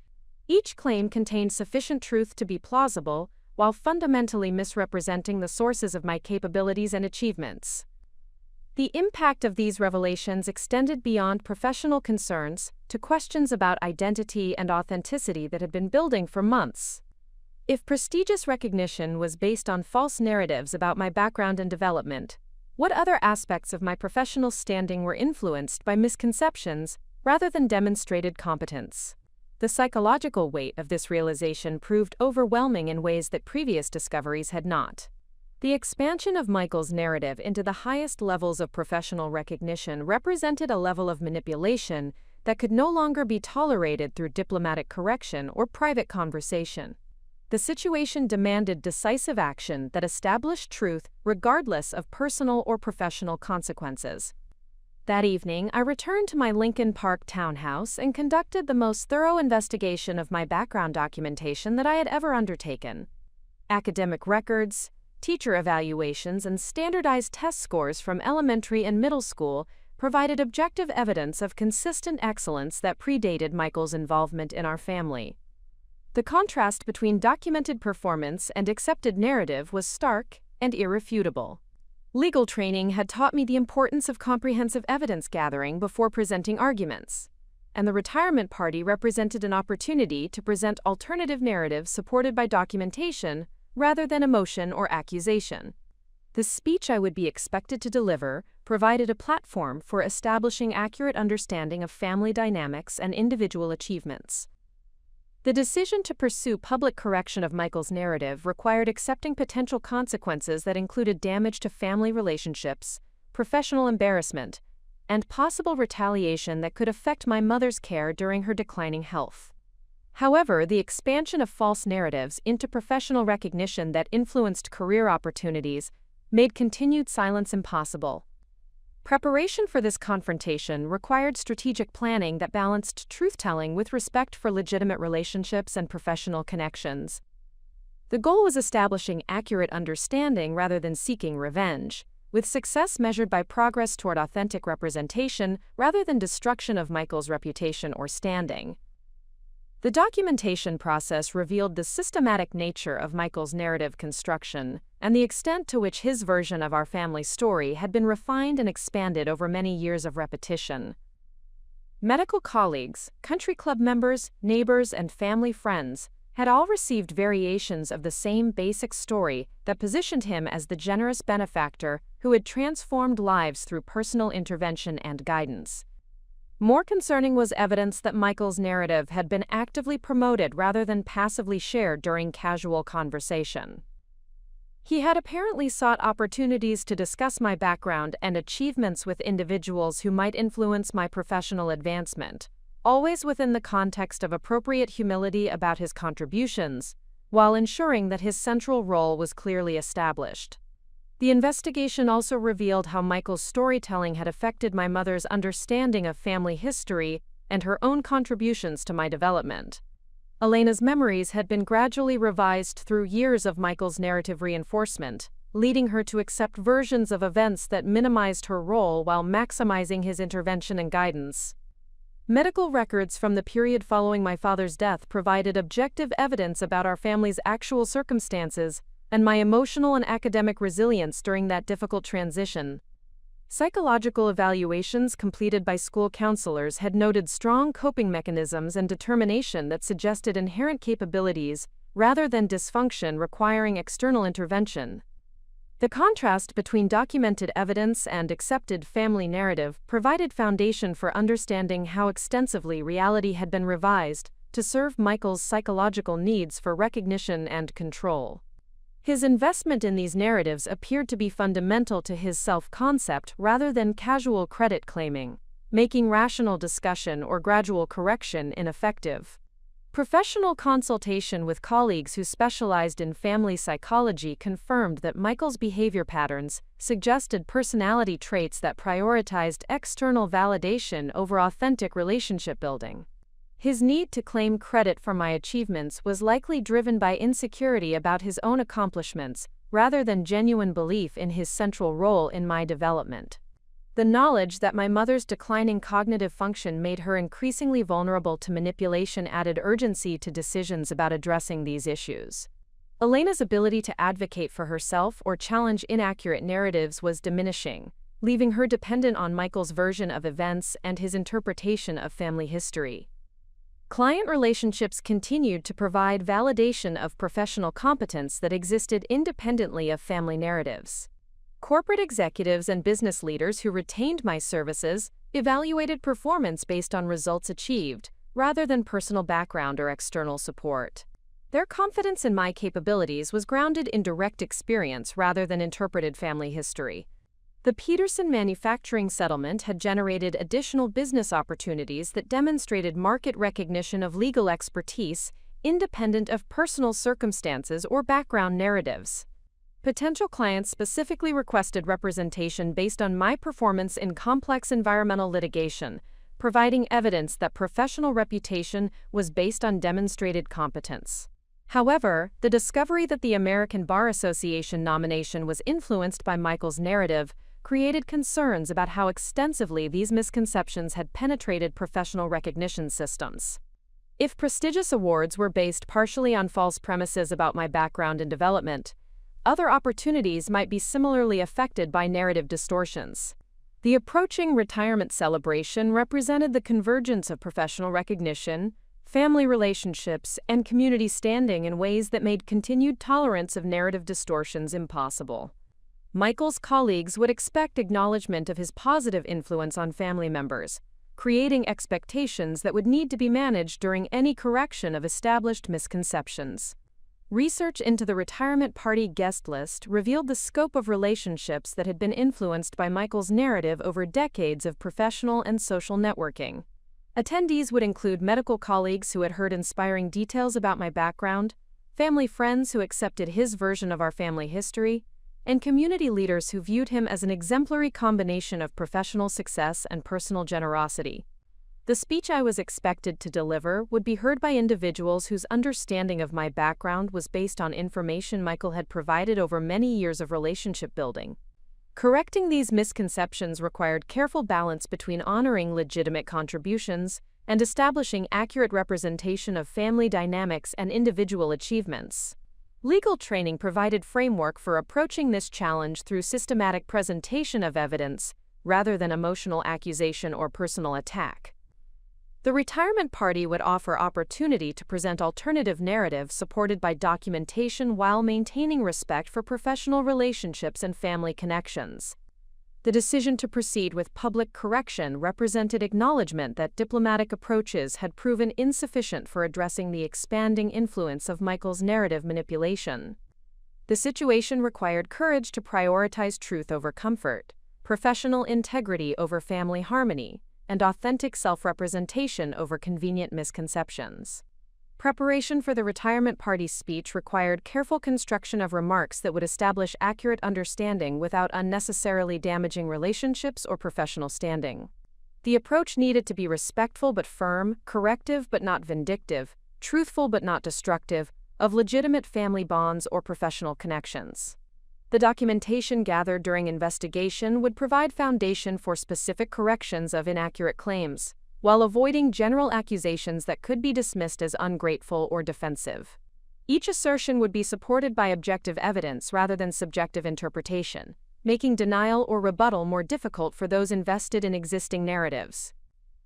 Each claim contained sufficient truth to be plausible, while fundamentally misrepresenting the sources of my capabilities and achievements. The impact of these revelations extended beyond professional concerns to questions about identity and authenticity that had been building for months. If prestigious recognition was based on false narratives about my background and development, what other aspects of my professional standing were influenced by misconceptions rather than demonstrated competence? The psychological weight of this realization proved overwhelming in ways that previous discoveries had not. The expansion of Michael's narrative into the highest levels of professional recognition represented a level of manipulation that could no longer be tolerated through diplomatic correction or private conversation. The situation demanded decisive action that established truth regardless of personal or professional consequences. That evening, I returned to my Lincoln Park townhouse and conducted the most thorough investigation of my background documentation that I had ever undertaken. Academic records, teacher evaluations, and standardized test scores from elementary and middle school provided objective evidence of consistent excellence that predated Michael's involvement in our family. The contrast between documented performance and accepted narrative was stark and irrefutable. Legal training had taught me the importance of comprehensive evidence gathering before presenting arguments, and the retirement party represented an opportunity to present alternative narratives supported by documentation rather than emotion or accusation. The speech I would be expected to deliver provided a platform for establishing accurate understanding of family dynamics and individual achievements. The decision to pursue public correction of Michael's narrative required accepting potential consequences that included damage to family relationships, professional embarrassment, and possible retaliation that could affect my mother's care during her declining health. However, the expansion of false narratives into professional recognition that influenced career opportunities made continued silence impossible. Preparation for this confrontation required strategic planning that balanced truth-telling with respect for legitimate relationships and professional connections. The goal was establishing accurate understanding rather than seeking revenge, with success measured by progress toward authentic representation rather than destruction of Michael's reputation or standing. The documentation process revealed the systematic nature of Michael's narrative construction and the extent to which his version of our family story had been refined and expanded over many years of repetition. Medical colleagues, country club members, neighbors, and family friends had all received variations of the same basic story that positioned him as the generous benefactor who had transformed lives through personal intervention and guidance. More concerning was evidence that Michael's narrative had been actively promoted rather than passively shared during casual conversation. He had apparently sought opportunities to discuss my background and achievements with individuals who might influence my professional advancement, always within the context of appropriate humility about his contributions, while ensuring that his central role was clearly established. The investigation also revealed how Michael's storytelling had affected my mother's understanding of family history and her own contributions to my development. Elena's memories had been gradually revised through years of Michael's narrative reinforcement, leading her to accept versions of events that minimized her role while maximizing his intervention and guidance. Medical records from the period following my father's death provided objective evidence about our family's actual circumstances and my emotional and academic resilience during that difficult transition. Psychological evaluations completed by school counselors had noted strong coping mechanisms and determination that suggested inherent capabilities rather than dysfunction requiring external intervention. The contrast between documented evidence and accepted family narrative provided foundation for understanding how extensively reality had been revised to serve Michael's psychological needs for recognition and control. His investment in these narratives appeared to be fundamental to his self-concept rather than casual credit claiming, making rational discussion or gradual correction ineffective. Professional consultation with colleagues who specialized in family psychology confirmed that Michael's behavior patterns suggested personality traits that prioritized external validation over authentic relationship building. His need to claim credit for my achievements was likely driven by insecurity about his own accomplishments rather than genuine belief in his central role in my development. The knowledge that my mother's declining cognitive function made her increasingly vulnerable to manipulation added urgency to decisions about addressing these issues. Elena's ability to advocate for herself or challenge inaccurate narratives was diminishing, leaving her dependent on Michael's version of events and his interpretation of family history. Client relationships continued to provide validation of professional competence that existed independently of family narratives. Corporate executives and business leaders who retained my services evaluated performance based on results achieved, rather than personal background or external support. Their confidence in my capabilities was grounded in direct experience rather than interpreted family history. The Peterson manufacturing settlement had generated additional business opportunities that demonstrated market recognition of legal expertise, independent of personal circumstances or background narratives. Potential clients specifically requested representation based on my performance in complex environmental litigation, providing evidence that professional reputation was based on demonstrated competence. However, the discovery that the American Bar Association nomination was influenced by Michael's narrative created concerns about how extensively these misconceptions had penetrated professional recognition systems. If prestigious awards were based partially on false premises about my background and development, other opportunities might be similarly affected by narrative distortions. The approaching retirement celebration represented the convergence of professional recognition, family relationships, and community standing in ways that made continued tolerance of narrative distortions impossible. Michael's colleagues would expect acknowledgement of his positive influence on family members, creating expectations that would need to be managed during any correction of established misconceptions. Research into the retirement party guest list revealed the scope of relationships that had been influenced by Michael's narrative over decades of professional and social networking. Attendees would include medical colleagues who had heard inspiring details about my background, family friends who accepted his version of our family history, and community leaders who viewed him as an exemplary combination of professional success and personal generosity. The speech I was expected to deliver would be heard by individuals whose understanding of my background was based on information Michael had provided over many years of relationship building. Correcting these misconceptions required careful balance between honoring legitimate contributions and establishing accurate representation of family dynamics and individual achievements. Legal training provided framework for approaching this challenge through systematic presentation of evidence rather than emotional accusation or personal attack. The retirement party would offer opportunity to present alternative narratives supported by documentation while maintaining respect for professional relationships and family connections. The decision to proceed with public correction represented acknowledgement that diplomatic approaches had proven insufficient for addressing the expanding influence of Michael's narrative manipulation. The situation required courage to prioritize truth over comfort, professional integrity over family harmony, and authentic self-representation over convenient misconceptions. Preparation for the retirement party's speech required careful construction of remarks that would establish accurate understanding without unnecessarily damaging relationships or professional standing. The approach needed to be respectful but firm, corrective but not vindictive, truthful but not destructive, of legitimate family bonds or professional connections. The documentation gathered during investigation would provide foundation for specific corrections of inaccurate claims, while avoiding general accusations that could be dismissed as ungrateful or defensive. Each assertion would be supported by objective evidence rather than subjective interpretation, making denial or rebuttal more difficult for those invested in existing narratives.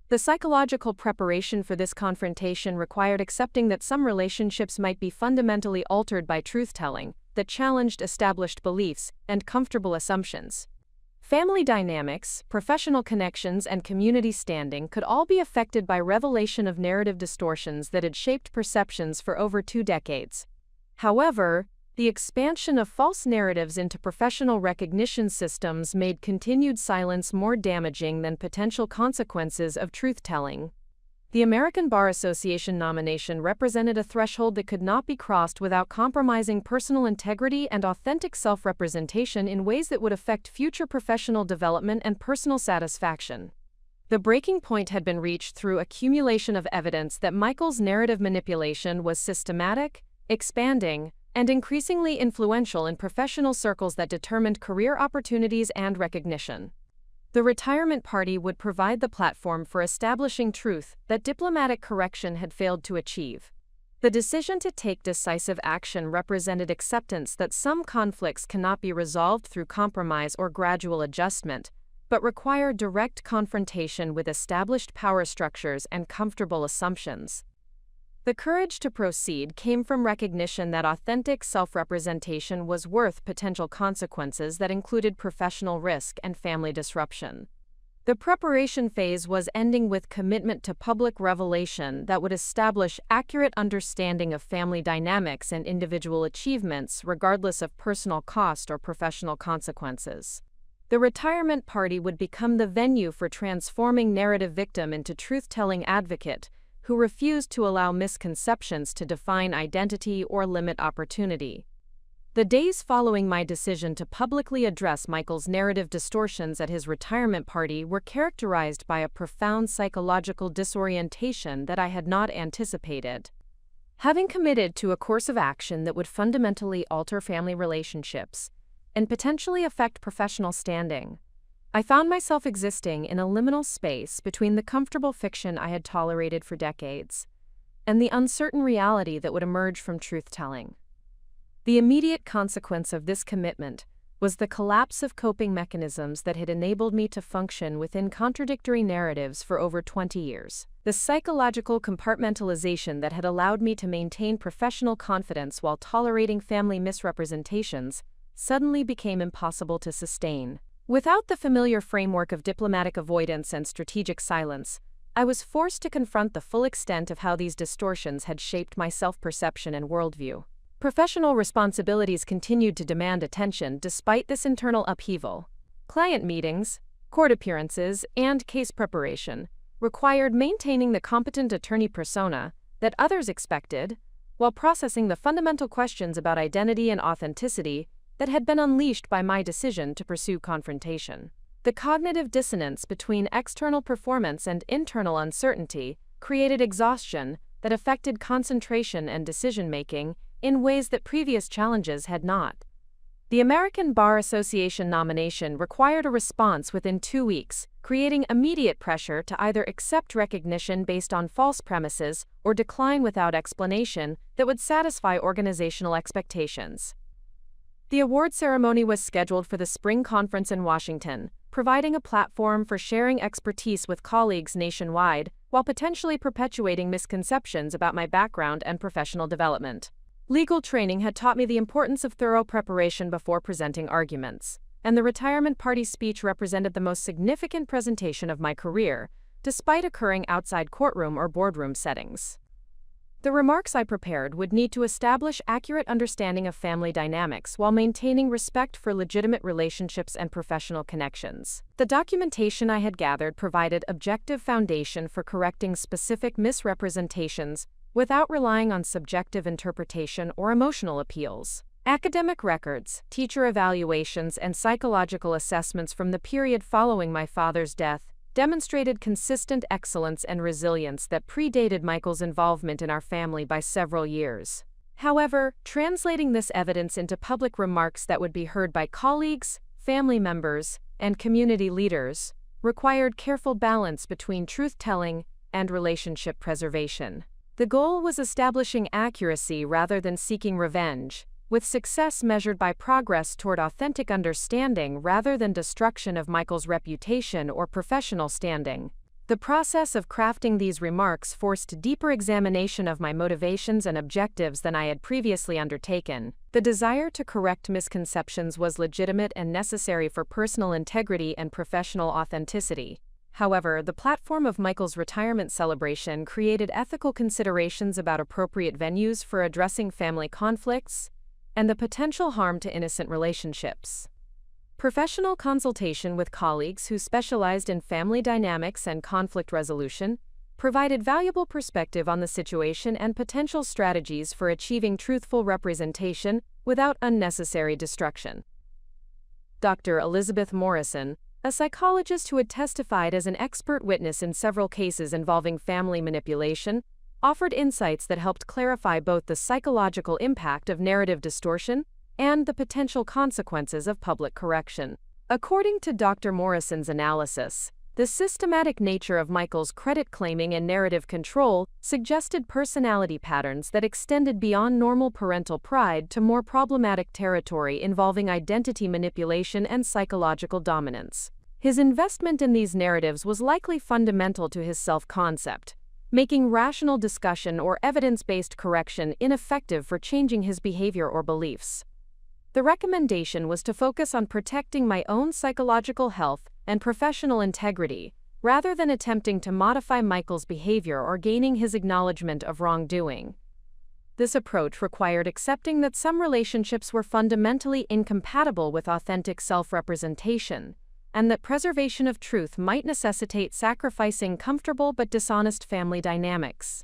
The psychological preparation for this confrontation required accepting that some relationships might be fundamentally altered by truth-telling, that challenged established beliefs and comfortable assumptions. Family dynamics, professional connections, and community standing could all be affected by revelation of narrative distortions that had shaped perceptions for over 2 decades. However, the expansion of false narratives into professional recognition systems made continued silence more damaging than potential consequences of truth-telling. The American Bar Association nomination represented a threshold that could not be crossed without compromising personal integrity and authentic self-representation in ways that would affect future professional development and personal satisfaction. The breaking point had been reached through accumulation of evidence that Michael's narrative manipulation was systematic, expanding, and increasingly influential in professional circles that determined career opportunities and recognition. The retirement party would provide the platform for establishing truth that diplomatic correction had failed to achieve. The decision to take decisive action represented acceptance that some conflicts cannot be resolved through compromise or gradual adjustment, but require direct confrontation with established power structures and comfortable assumptions. The courage to proceed came from recognition that authentic self-representation was worth potential consequences that included professional risk and family disruption. The preparation phase was ending with commitment to public revelation that would establish accurate understanding of family dynamics and individual achievements regardless of personal cost or professional consequences. The retirement party would become the venue for transforming narrative victim into truth-telling advocate, who refused to allow misconceptions to define identity or limit opportunity. The days following my decision to publicly address Michael's narrative distortions at his retirement party were characterized by a profound psychological disorientation that I had not anticipated. Having committed to a course of action that would fundamentally alter family relationships and potentially affect professional standing, I found myself existing in a liminal space between the comfortable fiction I had tolerated for decades and the uncertain reality that would emerge from truth-telling. The immediate consequence of this commitment was the collapse of coping mechanisms that had enabled me to function within contradictory narratives for over 20 years. The psychological compartmentalization that had allowed me to maintain professional confidence while tolerating family misrepresentations suddenly became impossible to sustain. Without the familiar framework of diplomatic avoidance and strategic silence, I was forced to confront the full extent of how these distortions had shaped my self-perception and worldview. Professional responsibilities continued to demand attention despite this internal upheaval. Client meetings, court appearances, and case preparation required maintaining the competent attorney persona that others expected, while processing the fundamental questions about identity and authenticity that had been unleashed by my decision to pursue confrontation. The cognitive dissonance between external performance and internal uncertainty created exhaustion that affected concentration and decision-making in ways that previous challenges had not. The American Bar Association nomination required a response within 2 weeks, creating immediate pressure to either accept recognition based on false premises or decline without explanation that would satisfy organizational expectations. The award ceremony was scheduled for the spring conference in Washington, providing a platform for sharing expertise with colleagues nationwide while potentially perpetuating misconceptions about my background and professional development. Legal training had taught me the importance of thorough preparation before presenting arguments, and the retirement party speech represented the most significant presentation of my career, despite occurring outside courtroom or boardroom settings. The remarks I prepared would need to establish accurate understanding of family dynamics while maintaining respect for legitimate relationships and professional connections. The documentation I had gathered provided objective foundation for correcting specific misrepresentations without relying on subjective interpretation or emotional appeals. Academic records, teacher evaluations, and psychological assessments from the period following my father's death demonstrated consistent excellence and resilience that predated Michael's involvement in our family by several years. However, translating this evidence into public remarks that would be heard by colleagues, family members, and community leaders required careful balance between truth-telling and relationship preservation. The goal was establishing accuracy rather than seeking revenge, with success measured by progress toward authentic understanding rather than destruction of Michael's reputation or professional standing. The process of crafting these remarks forced deeper examination of my motivations and objectives than I had previously undertaken. The desire to correct misconceptions was legitimate and necessary for personal integrity and professional authenticity. However, the platform of Michael's retirement celebration created ethical considerations about appropriate venues for addressing family conflicts and the potential harm to innocent relationships. Professional consultation with colleagues who specialized in family dynamics and conflict resolution provided valuable perspective on the situation and potential strategies for achieving truthful representation without unnecessary destruction. Dr. Elizabeth Morrison, a psychologist who had testified as an expert witness in several cases involving family manipulation, offered insights that helped clarify both the psychological impact of narrative distortion and the potential consequences of public correction. According to Dr. Morrison's analysis, the systematic nature of Michael's credit claiming and narrative control suggested personality patterns that extended beyond normal parental pride to more problematic territory involving identity manipulation and psychological dominance. His investment in these narratives was likely fundamental to his self-concept, making rational discussion or evidence-based correction ineffective for changing his behavior or beliefs. The recommendation was to focus on protecting my own psychological health and professional integrity, rather than attempting to modify Michael's behavior or gaining his acknowledgement of wrongdoing. This approach required accepting that some relationships were fundamentally incompatible with authentic self-representation, and that preservation of truth might necessitate sacrificing comfortable but dishonest family dynamics.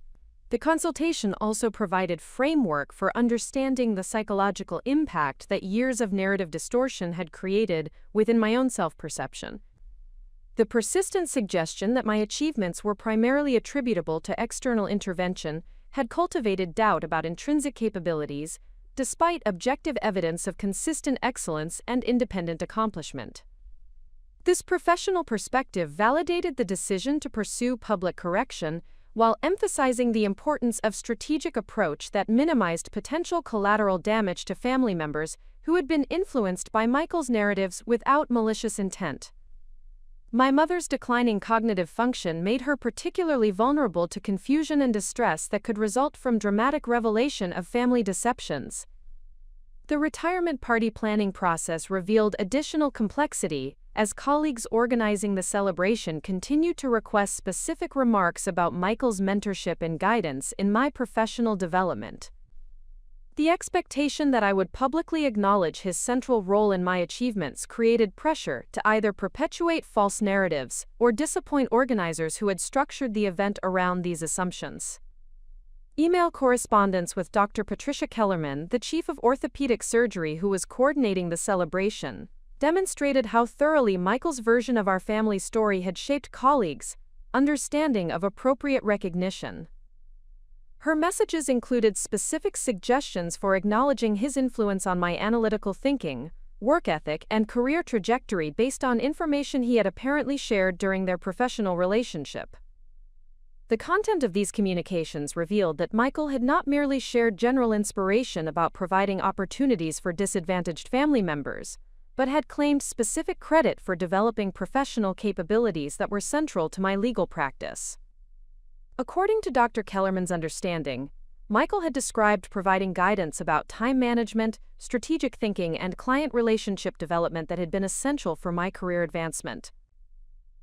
The consultation also provided framework for understanding the psychological impact that years of narrative distortion had created within my own self-perception. The persistent suggestion that my achievements were primarily attributable to external intervention had cultivated doubt about intrinsic capabilities, despite objective evidence of consistent excellence and independent accomplishment. This professional perspective validated the decision to pursue public correction while emphasizing the importance of strategic approach that minimized potential collateral damage to family members who had been influenced by Michael's narratives without malicious intent. My mother's declining cognitive function made her particularly vulnerable to confusion and distress that could result from dramatic revelation of family deceptions. The retirement party planning process revealed additional complexity, as colleagues organizing the celebration continued to request specific remarks about Michael's mentorship and guidance in my professional development. The expectation that I would publicly acknowledge his central role in my achievements created pressure to either perpetuate false narratives or disappoint organizers who had structured the event around these assumptions. Email correspondence with Dr. Patricia Kellerman, the chief of orthopedic surgery who was coordinating the celebration, demonstrated how thoroughly Michael's version of our family story had shaped colleagues' understanding of appropriate recognition. Her messages included specific suggestions for acknowledging his influence on my analytical thinking, work ethic, and career trajectory based on information he had apparently shared during their professional relationship. The content of these communications revealed that Michael had not merely shared general inspiration about providing opportunities for disadvantaged family members, but had claimed specific credit for developing professional capabilities that were central to my legal practice. According to Dr. Kellerman's understanding, Michael had described providing guidance about time management, strategic thinking, and client relationship development that had been essential for my career advancement.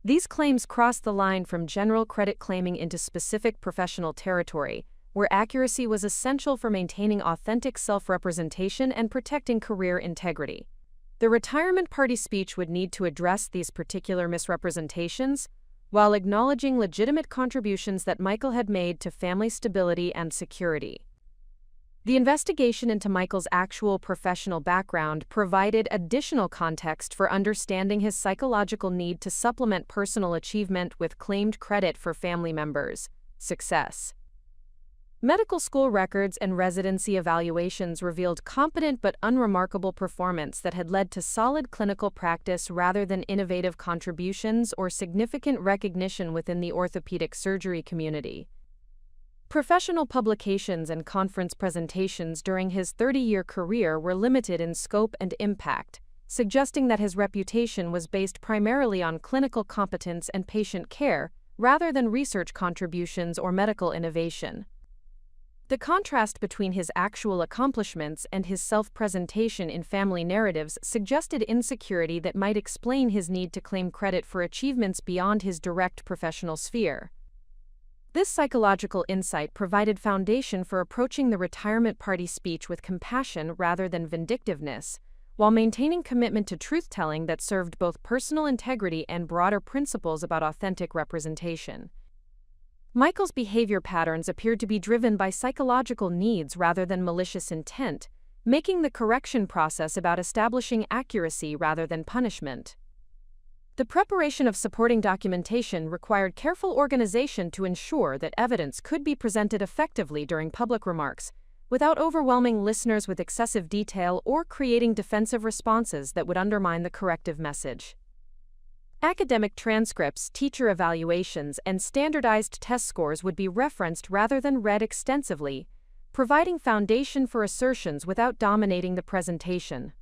These claims crossed the line from general credit claiming into specific professional territory, where accuracy was essential for maintaining authentic self-representation and protecting career integrity. The retirement party speech would need to address these particular misrepresentations, while acknowledging legitimate contributions that Michael had made to family stability and security. The investigation into Michael's actual professional background provided additional context for understanding his psychological need to supplement personal achievement with claimed credit for family members' success. Medical school records and residency evaluations revealed competent but unremarkable performance that had led to solid clinical practice rather than innovative contributions or significant recognition within the orthopedic surgery community. Professional publications and conference presentations during his 30-year career were limited in scope and impact, suggesting that his reputation was based primarily on clinical competence and patient care rather than research contributions or medical innovation. The contrast between his actual accomplishments and his self-presentation in family narratives suggested insecurity that might explain his need to claim credit for achievements beyond his direct professional sphere. This psychological insight provided foundation for approaching the retirement party speech with compassion rather than vindictiveness, while maintaining commitment to truth-telling that served both personal integrity and broader principles about authentic representation. Michael's behavior patterns appeared to be driven by psychological needs rather than malicious intent, making the correction process about establishing accuracy rather than punishment. The preparation of supporting documentation required careful organization to ensure that evidence could be presented effectively during public remarks, without overwhelming listeners with excessive detail or creating defensive responses that would undermine the corrective message. Academic transcripts, teacher evaluations, and standardized test scores would be referenced rather than read extensively, providing foundation for assertions without dominating the presentation.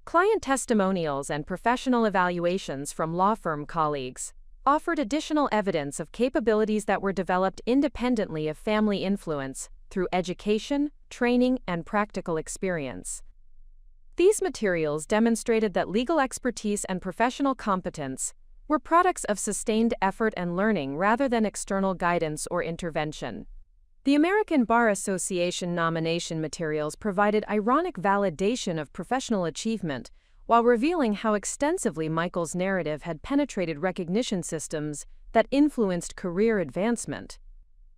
Client testimonials and professional evaluations from law firm colleagues offered additional evidence of capabilities that were developed independently of family influence through education, training, and practical experience. These materials demonstrated that legal expertise and professional competence were products of sustained effort and learning rather than external guidance or intervention. The American Bar Association nomination materials provided ironic validation of professional achievement while revealing how extensively Michael's narrative had penetrated recognition systems that influenced career advancement.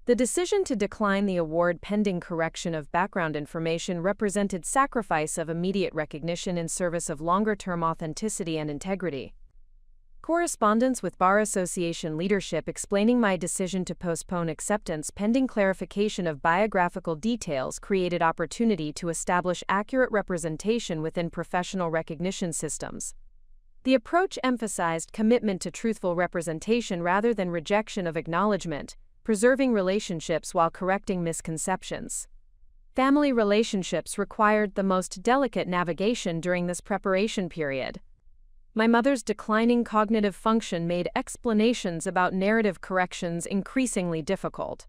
The decision to decline the award pending correction of background information represented sacrifice of immediate recognition in service of longer-term authenticity and integrity. Correspondence with Bar Association leadership explaining my decision to postpone acceptance pending clarification of biographical details created opportunity to establish accurate representation within professional recognition systems. The approach emphasized commitment to truthful representation rather than rejection of acknowledgement, preserving relationships while correcting misconceptions. Family relationships required the most delicate navigation during this preparation period. My mother's declining cognitive function made explanations about narrative corrections increasingly difficult,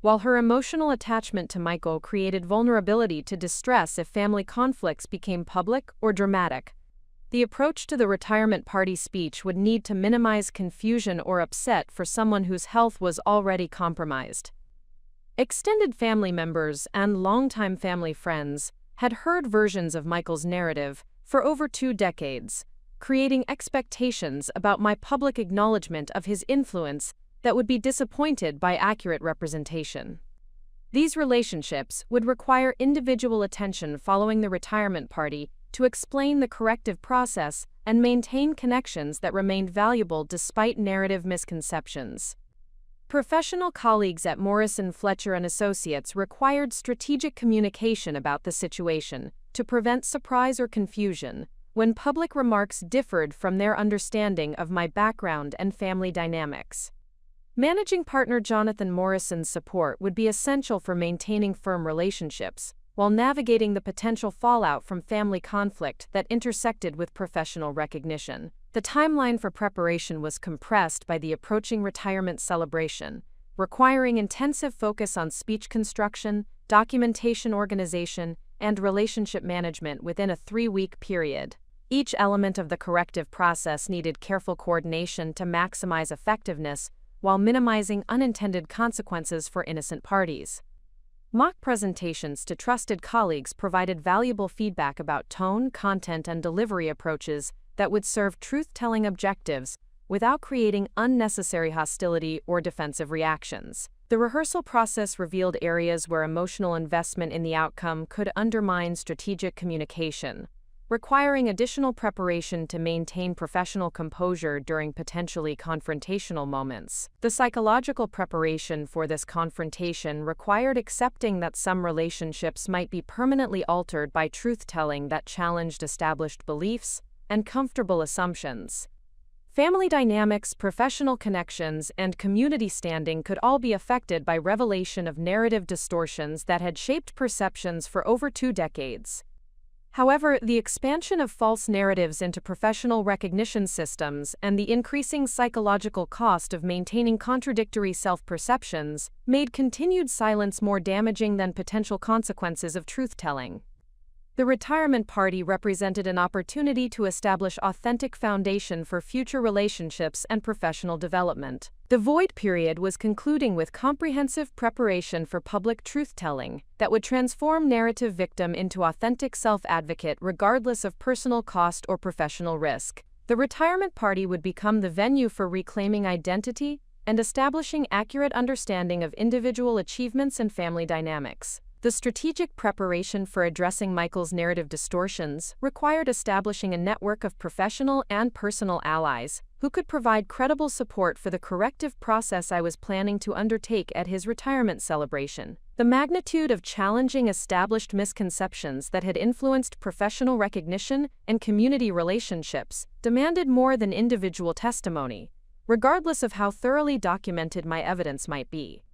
while her emotional attachment to Michael created vulnerability to distress if family conflicts became public or dramatic. The approach to the retirement party speech would need to minimize confusion or upset for someone whose health was already compromised. Extended family members and longtime family friends had heard versions of Michael's narrative for over 2 decades, creating expectations about my public acknowledgement of his influence that would be disappointed by accurate representation. These relationships would require individual attention following the retirement party to explain the corrective process and maintain connections that remained valuable despite narrative misconceptions. Professional colleagues at Morrison, Fletcher & Associates required strategic communication about the situation to prevent surprise or confusion when public remarks differed from their understanding of my background and family dynamics. Managing partner Jonathan Morrison's support would be essential for maintaining firm relationships, while navigating the potential fallout from family conflict that intersected with professional recognition. The timeline for preparation was compressed by the approaching retirement celebration, requiring intensive focus on speech construction, documentation organization, and relationship management within a 3-week period. Each element of the corrective process needed careful coordination to maximize effectiveness while minimizing unintended consequences for innocent parties. Mock presentations to trusted colleagues provided valuable feedback about tone, content, and delivery approaches that would serve truth-telling objectives without creating unnecessary hostility or defensive reactions. The rehearsal process revealed areas where emotional investment in the outcome could undermine strategic communication, requiring additional preparation to maintain professional composure during potentially confrontational moments. The psychological preparation for this confrontation required accepting that some relationships might be permanently altered by truth-telling that challenged established beliefs and comfortable assumptions. Family dynamics, professional connections, and community standing could all be affected by revelation of narrative distortions that had shaped perceptions for over 2 decades. However, the expansion of false narratives into professional recognition systems and the increasing psychological cost of maintaining contradictory self-perceptions made continued silence more damaging than potential consequences of truth-telling. The retirement party represented an opportunity to establish authentic foundation for future relationships and professional development. The void period was concluding with comprehensive preparation for public truth-telling that would transform narrative victim into authentic self-advocate regardless of personal cost or professional risk. The retirement party would become the venue for reclaiming identity and establishing accurate understanding of individual achievements and family dynamics. The strategic preparation for addressing Michael's narrative distortions required establishing a network of professional and personal allies who could provide credible support for the corrective process I was planning to undertake at his retirement celebration. The magnitude of challenging established misconceptions that had influenced professional recognition and community relationships demanded more than individual testimony, regardless of how thoroughly documented my evidence might be.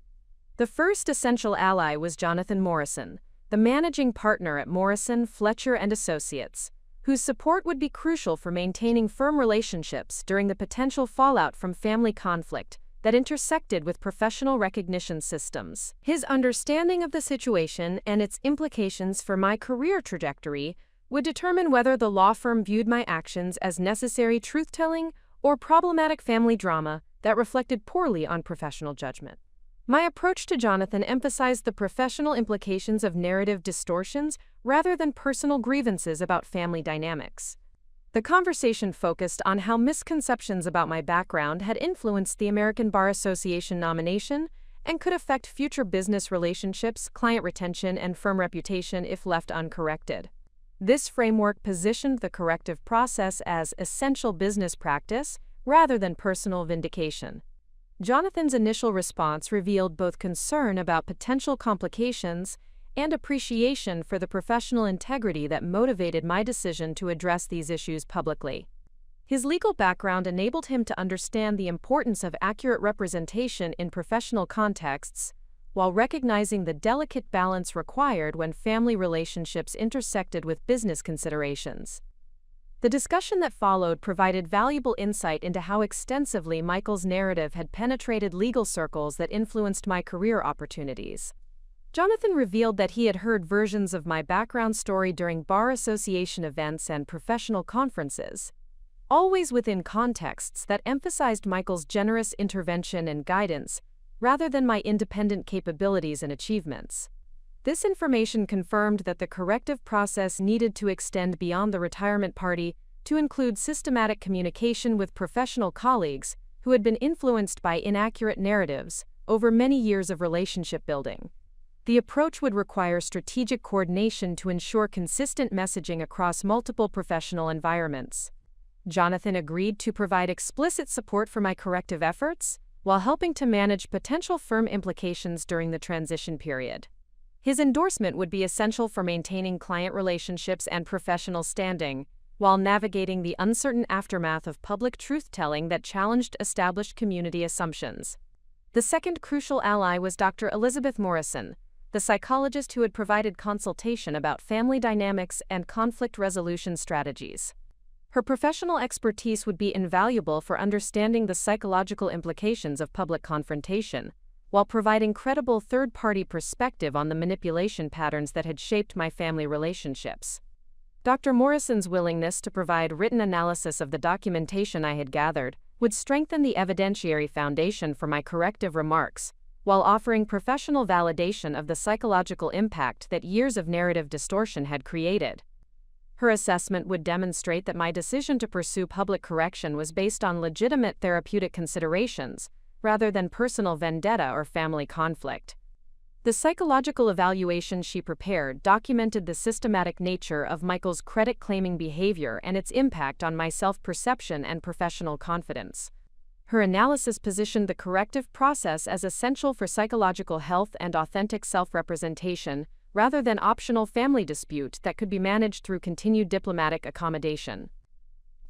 The first essential ally was Jonathan Morrison, the managing partner at Morrison, Fletcher & Associates, whose support would be crucial for maintaining firm relationships during the potential fallout from family conflict that intersected with professional recognition systems. His understanding of the situation and its implications for my career trajectory would determine whether the law firm viewed my actions as necessary truth-telling or problematic family drama that reflected poorly on professional judgment. My approach to Jonathan emphasized the professional implications of narrative distortions rather than personal grievances about family dynamics. The conversation focused on how misconceptions about my background had influenced the American Bar Association nomination and could affect future business relationships, client retention, and firm reputation if left uncorrected. This framework positioned the corrective process as essential business practice rather than personal vindication. Jonathan's initial response revealed both concern about potential complications and appreciation for the professional integrity that motivated my decision to address these issues publicly. His legal background enabled him to understand the importance of accurate representation in professional contexts, while recognizing the delicate balance required when family relationships intersected with business considerations. The discussion that followed provided valuable insight into how extensively Michael's narrative had penetrated legal circles that influenced my career opportunities. Jonathan revealed that he had heard versions of my background story during Bar Association events and professional conferences, always within contexts that emphasized Michael's generous intervention and guidance rather than my independent capabilities and achievements. This information confirmed that the corrective process needed to extend beyond the retirement party to include systematic communication with professional colleagues who had been influenced by inaccurate narratives over many years of relationship building. The approach would require strategic coordination to ensure consistent messaging across multiple professional environments. Jonathan agreed to provide explicit support for my corrective efforts while helping to manage potential firm implications during the transition period. His endorsement would be essential for maintaining client relationships and professional standing, while navigating the uncertain aftermath of public truth-telling that challenged established community assumptions. The second crucial ally was Dr. Elizabeth Morrison, the psychologist who had provided consultation about family dynamics and conflict resolution strategies. Her professional expertise would be invaluable for understanding the psychological implications of public confrontation, while providing credible third-party perspective on the manipulation patterns that had shaped my family relationships. Dr. Morrison's willingness to provide written analysis of the documentation I had gathered would strengthen the evidentiary foundation for my corrective remarks, while offering professional validation of the psychological impact that years of narrative distortion had created. Her assessment would demonstrate that my decision to pursue public correction was based on legitimate therapeutic considerations, rather than personal vendetta or family conflict. The psychological evaluation she prepared documented the systematic nature of Michael's credit-claiming behavior and its impact on my self-perception and professional confidence. Her analysis positioned the corrective process as essential for psychological health and authentic self-representation, rather than optional family dispute that could be managed through continued diplomatic accommodation.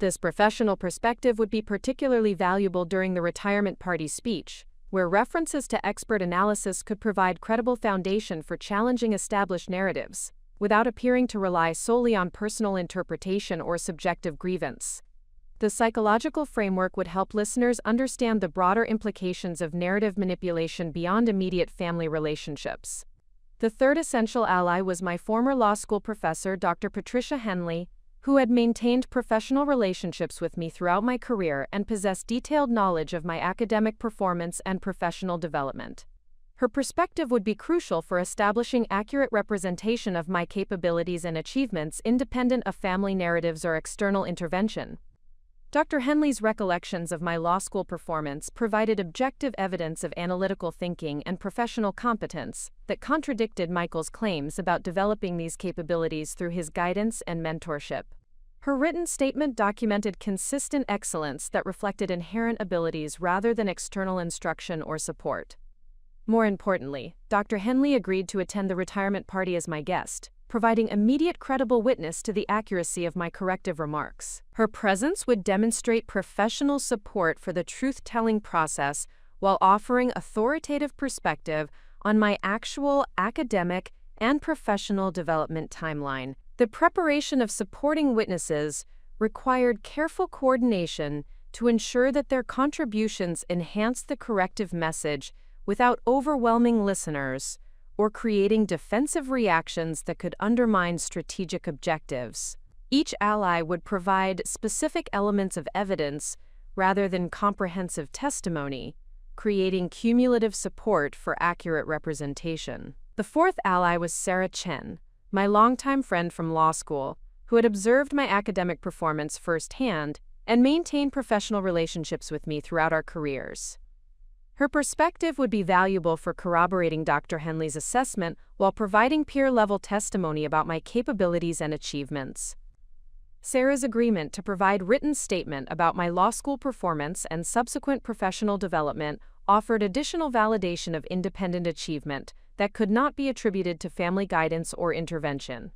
This professional perspective would be particularly valuable during the retirement party speech, where references to expert analysis could provide credible foundation for challenging established narratives. without appearing to rely solely on personal interpretation or subjective grievance. The psychological framework would help listeners understand the broader implications of narrative manipulation beyond immediate family relationships. The third essential ally was my former law school professor, Dr. Patricia Henley, who had maintained professional relationships with me throughout my career and possessed detailed knowledge of my academic performance and professional development. Her perspective would be crucial for establishing accurate representation of my capabilities and achievements independent of family narratives or external intervention. Dr. Henley's recollections of my law school performance provided objective evidence of analytical thinking and professional competence that contradicted Michael's claims about developing these capabilities through his guidance and mentorship. Her written statement documented consistent excellence that reflected inherent abilities rather than external instruction or support. More importantly, Dr. Henley agreed to attend the retirement party as my guest, providing immediate credible witness to the accuracy of my corrective remarks. Her presence would demonstrate professional support for the truth-telling process while offering authoritative perspective on my actual academic and professional development timeline. The preparation of supporting witnesses required careful coordination to ensure that their contributions enhanced the corrective message without overwhelming listeners or creating defensive reactions that could undermine strategic objectives. Each ally would provide specific elements of evidence rather than comprehensive testimony, creating cumulative support for accurate representation. The fourth ally was Sarah Chen, my longtime friend from law school, who had observed my academic performance firsthand and maintained professional relationships with me throughout our careers. Her perspective would be valuable for corroborating Dr. Henley's assessment while providing peer-level testimony about my capabilities and achievements. Sarah's agreement to provide written statement about my law school performance and subsequent professional development offered additional validation of independent achievement that could not be attributed to family guidance or intervention.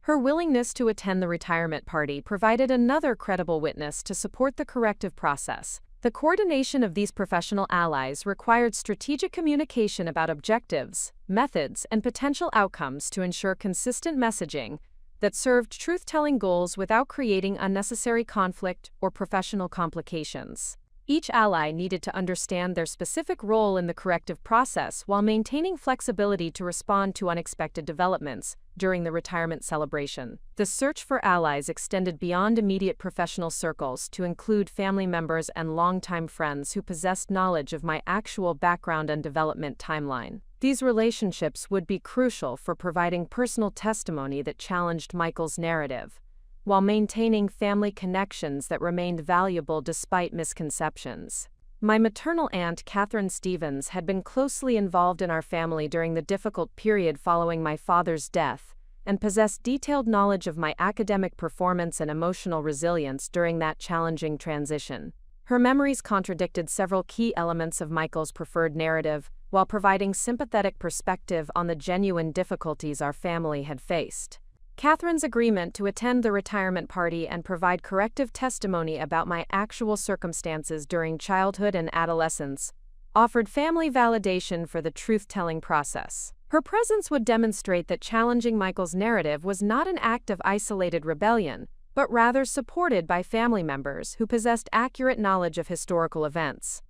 Her willingness to attend the retirement party provided another credible witness to support the corrective process. The coordination of these professional allies required strategic communication about objectives, methods, and potential outcomes to ensure consistent messaging that served truth-telling goals without creating unnecessary conflict or professional complications. Each ally needed to understand their specific role in the corrective process while maintaining flexibility to respond to unexpected developments during the retirement celebration. The search for allies extended beyond immediate professional circles to include family members and longtime friends who possessed knowledge of my actual background and development timeline. These relationships would be crucial for providing personal testimony that challenged Michael's narrative, while maintaining family connections that remained valuable despite misconceptions. My maternal aunt, Catherine Stevens, had been closely involved in our family during the difficult period following my father's death, and possessed detailed knowledge of my academic performance and emotional resilience during that challenging transition. Her memories contradicted several key elements of Michael's preferred narrative, while providing sympathetic perspective on the genuine difficulties our family had faced. Catherine's agreement to attend the retirement party and provide corrective testimony about my actual circumstances during childhood and adolescence offered family validation for the truth-telling process. Her presence would demonstrate that challenging Michael's narrative was not an act of isolated rebellion, but rather supported by family members who possessed accurate knowledge of historical events.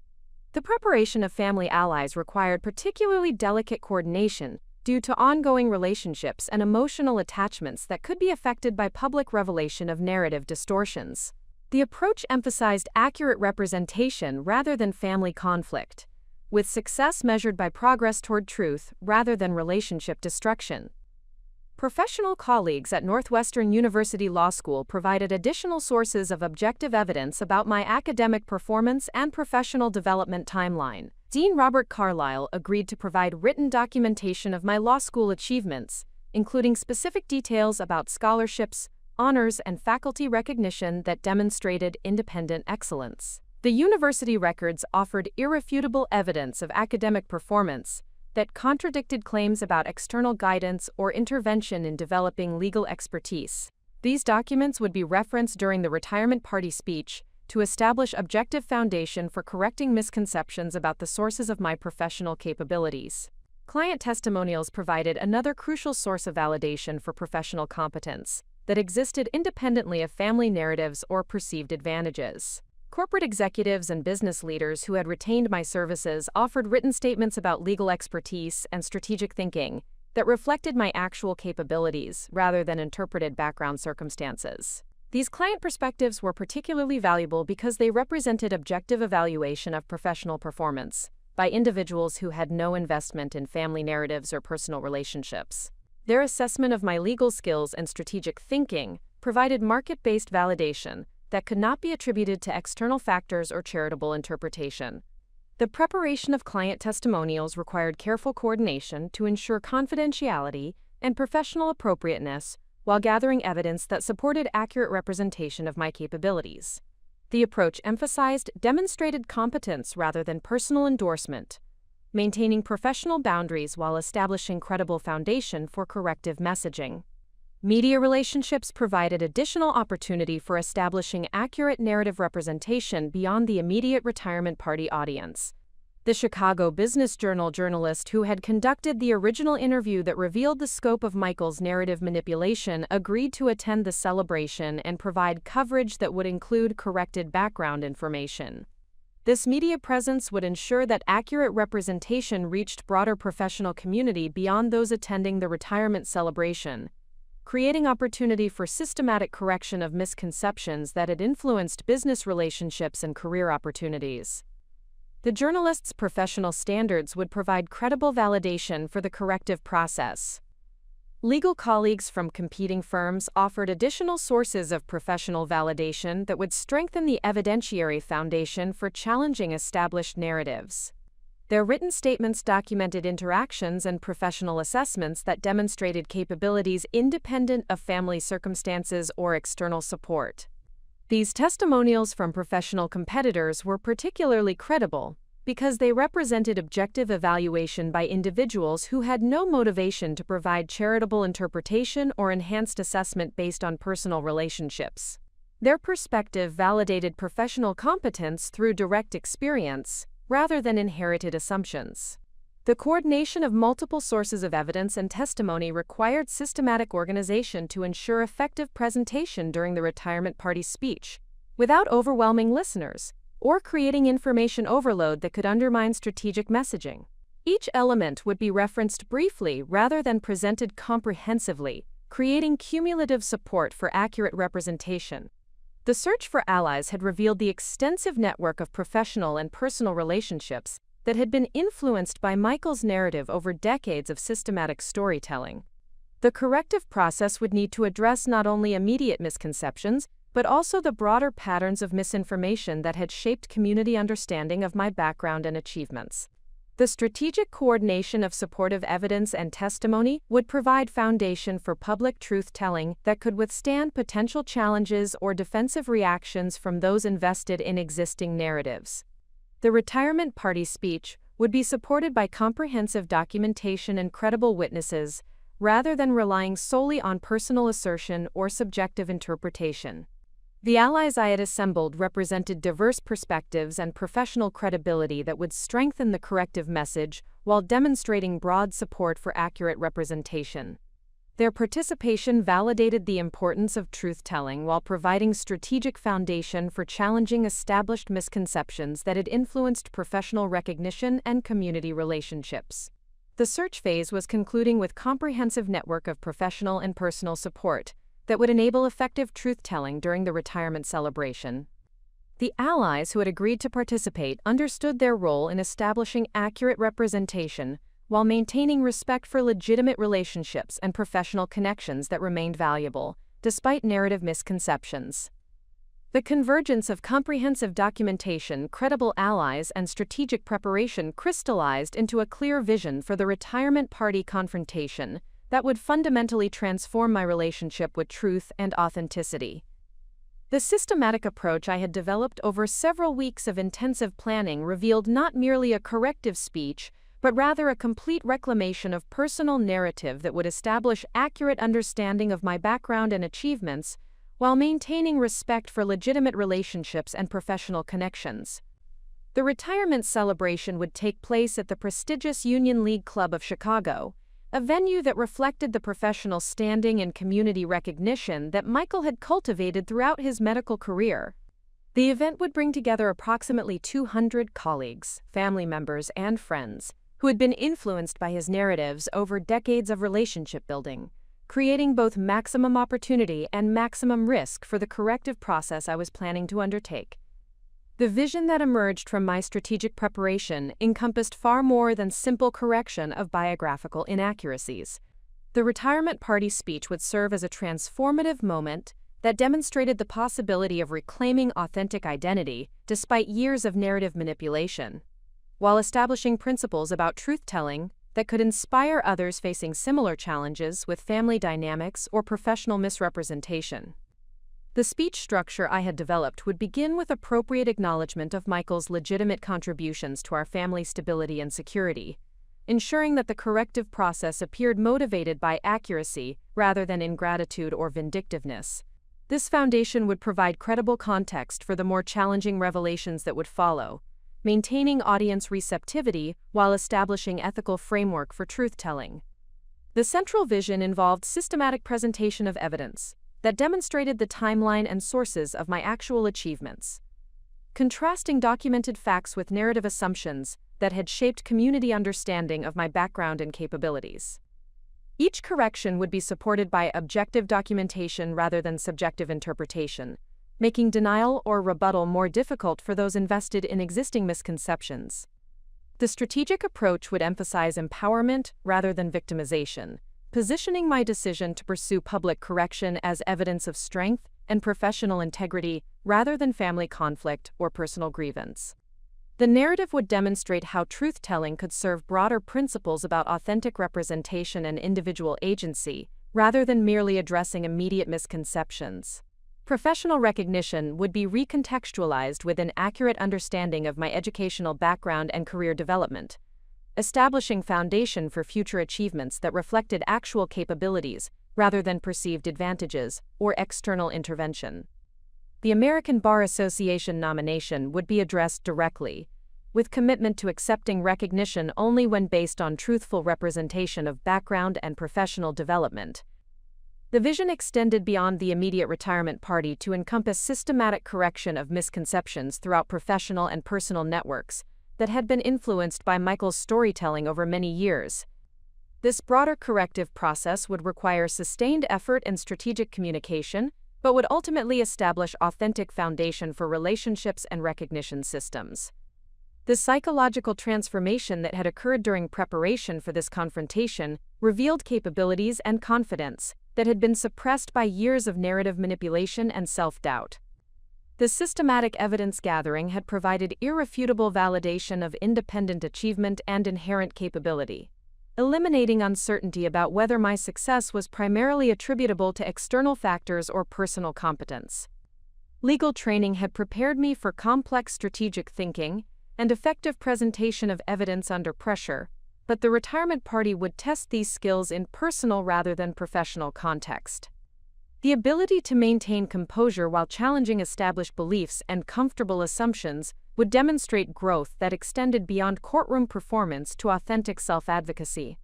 The preparation of family allies required particularly delicate coordination due to ongoing relationships and emotional attachments that could be affected by public revelation of narrative distortions. The approach emphasized accurate representation rather than family conflict, with success measured by progress toward truth rather than relationship destruction. Professional colleagues at Northwestern University Law School provided additional sources of objective evidence about my academic performance and professional development timeline. Dean Robert Carlisle agreed to provide written documentation of my law school achievements, including specific details about scholarships, honors, and faculty recognition that demonstrated independent excellence. The university records offered irrefutable evidence of academic performance that contradicted claims about external guidance or intervention in developing legal expertise. These documents would be referenced during the retirement party speech to establish objective foundation for correcting misconceptions about the sources of my professional capabilities. Client testimonials provided another crucial source of validation for professional competence that existed independently of family narratives or perceived advantages. Corporate executives and business leaders who had retained my services offered written statements about legal expertise and strategic thinking that reflected my actual capabilities rather than interpreted background circumstances. These client perspectives were particularly valuable because they represented objective evaluation of professional performance by individuals who had no investment in family narratives or personal relationships. Their assessment of my legal skills and strategic thinking provided market-based validation that could not be attributed to external factors or charitable interpretation. The preparation of client testimonials required careful coordination to ensure confidentiality and professional appropriateness while gathering evidence that supported accurate representation of my capabilities. The approach emphasized demonstrated competence rather than personal endorsement, maintaining professional boundaries while establishing credible foundation for corrective messaging. Media relationships provided additional opportunity for establishing accurate narrative representation beyond the immediate retirement party audience. The Chicago Business Journal journalist who had conducted the original interview that revealed the scope of Michael's narrative manipulation agreed to attend the celebration and provide coverage that would include corrected background information. This media presence would ensure that accurate representation reached broader professional community beyond those attending the retirement celebration, creating opportunity for systematic correction of misconceptions that had influenced business relationships and career opportunities. The journalist's professional standards would provide credible validation for the corrective process. Legal colleagues from competing firms offered additional sources of professional validation that would strengthen the evidentiary foundation for challenging established narratives. Their written statements documented interactions and professional assessments that demonstrated capabilities independent of family circumstances or external support. These testimonials from professional competitors were particularly credible because they represented objective evaluation by individuals who had no motivation to provide charitable interpretation or enhanced assessment based on personal relationships. Their perspective validated professional competence through direct experience rather than inherited assumptions. The coordination of multiple sources of evidence and testimony required systematic organization to ensure effective presentation during the retirement party speech, without overwhelming listeners or creating information overload that could undermine strategic messaging. Each element would be referenced briefly rather than presented comprehensively, creating cumulative support for accurate representation. The search for allies had revealed the extensive network of professional and personal relationships that had been influenced by Michael's narrative over decades of systematic storytelling. The corrective process would need to address not only immediate misconceptions, but also the broader patterns of misinformation that had shaped community understanding of my background and achievements. The strategic coordination of supportive evidence and testimony would provide foundation for public truth-telling that could withstand potential challenges or defensive reactions from those invested in existing narratives. The retirement party speech would be supported by comprehensive documentation and credible witnesses, rather than relying solely on personal assertion or subjective interpretation. The allies I had assembled represented diverse perspectives and professional credibility that would strengthen the corrective message while demonstrating broad support for accurate representation. Their participation validated the importance of truth-telling while providing strategic foundation for challenging established misconceptions that had influenced professional recognition and community relationships. The search phase was concluding with a comprehensive network of professional and personal support that would enable effective truth-telling during the retirement celebration. The allies who had agreed to participate understood their role in establishing accurate representation while maintaining respect for legitimate relationships and professional connections that remained valuable, despite narrative misconceptions. The convergence of comprehensive documentation, credible allies, and strategic preparation crystallized into a clear vision for the retirement party confrontation that would fundamentally transform my relationship with truth and authenticity. The systematic approach I had developed over several weeks of intensive planning revealed not merely a corrective speech, but rather a complete reclamation of personal narrative that would establish accurate understanding of my background and achievements, while maintaining respect for legitimate relationships and professional connections. The retirement celebration would take place at the prestigious Union League Club of Chicago, a venue that reflected the professional standing and community recognition that Michael had cultivated throughout his medical career. The event would bring together approximately 200 colleagues, family members, and friends who had been influenced by his narratives over decades of relationship building, creating both maximum opportunity and maximum risk for the corrective process I was planning to undertake. The vision that emerged from my strategic preparation encompassed far more than simple correction of biographical inaccuracies. The retirement party speech would serve as a transformative moment that demonstrated the possibility of reclaiming authentic identity despite years of narrative manipulation, while establishing principles about truth-telling that could inspire others facing similar challenges with family dynamics or professional misrepresentation. The speech structure I had developed would begin with appropriate acknowledgement of Michael's legitimate contributions to our family stability and security, ensuring that the corrective process appeared motivated by accuracy rather than ingratitude or vindictiveness. This foundation would provide credible context for the more challenging revelations that would follow, maintaining audience receptivity while establishing ethical framework for truth-telling. The central vision involved systematic presentation of evidence that demonstrated the timeline and sources of my actual achievements, contrasting documented facts with narrative assumptions that had shaped community understanding of my background and capabilities. Each correction would be supported by objective documentation rather than subjective interpretation, making denial or rebuttal more difficult for those invested in existing misconceptions. The strategic approach would emphasize empowerment rather than victimization, positioning my decision to pursue public correction as evidence of strength and professional integrity rather than family conflict or personal grievance. The narrative would demonstrate how truth-telling could serve broader principles about authentic representation and individual agency, rather than merely addressing immediate misconceptions. Professional recognition would be recontextualized with an accurate understanding of my educational background and career development, establishing foundation for future achievements that reflected actual capabilities rather than perceived advantages or external intervention. The American Bar Association nomination would be addressed directly, with commitment to accepting recognition only when based on truthful representation of background and professional development. The vision extended beyond the immediate retirement party to encompass systematic correction of misconceptions throughout professional and personal networks that had been influenced by Michael's storytelling over many years. This broader corrective process would require sustained effort and strategic communication, but would ultimately establish authentic foundation for relationships and recognition systems. The psychological transformation that had occurred during preparation for this confrontation revealed capabilities and confidence that had been suppressed by years of narrative manipulation and self-doubt. The systematic evidence gathering had provided irrefutable validation of independent achievement and inherent capability, eliminating uncertainty about whether my success was primarily attributable to external factors or personal competence. Legal training had prepared me for complex strategic thinking and effective presentation of evidence under pressure, but the retirement party would test these skills in personal rather than professional context. The ability to maintain composure while challenging established beliefs and comfortable assumptions would demonstrate growth that extended beyond courtroom performance to authentic self-advocacy.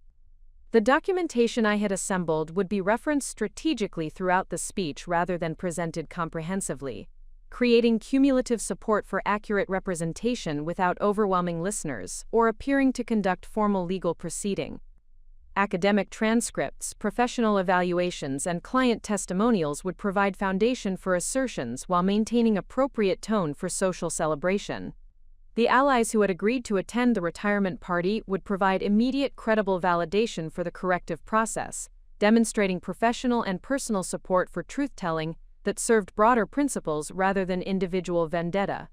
The documentation I had assembled would be referenced strategically throughout the speech rather than presented comprehensively, creating cumulative support for accurate representation without overwhelming listeners or appearing to conduct formal legal proceeding. Academic transcripts, professional evaluations, and client testimonials would provide foundation for assertions while maintaining appropriate tone for social celebration. The allies who had agreed to attend the retirement party would provide immediate credible validation for the corrective process, demonstrating professional and personal support for truth-telling that served broader principles rather than individual vendetta.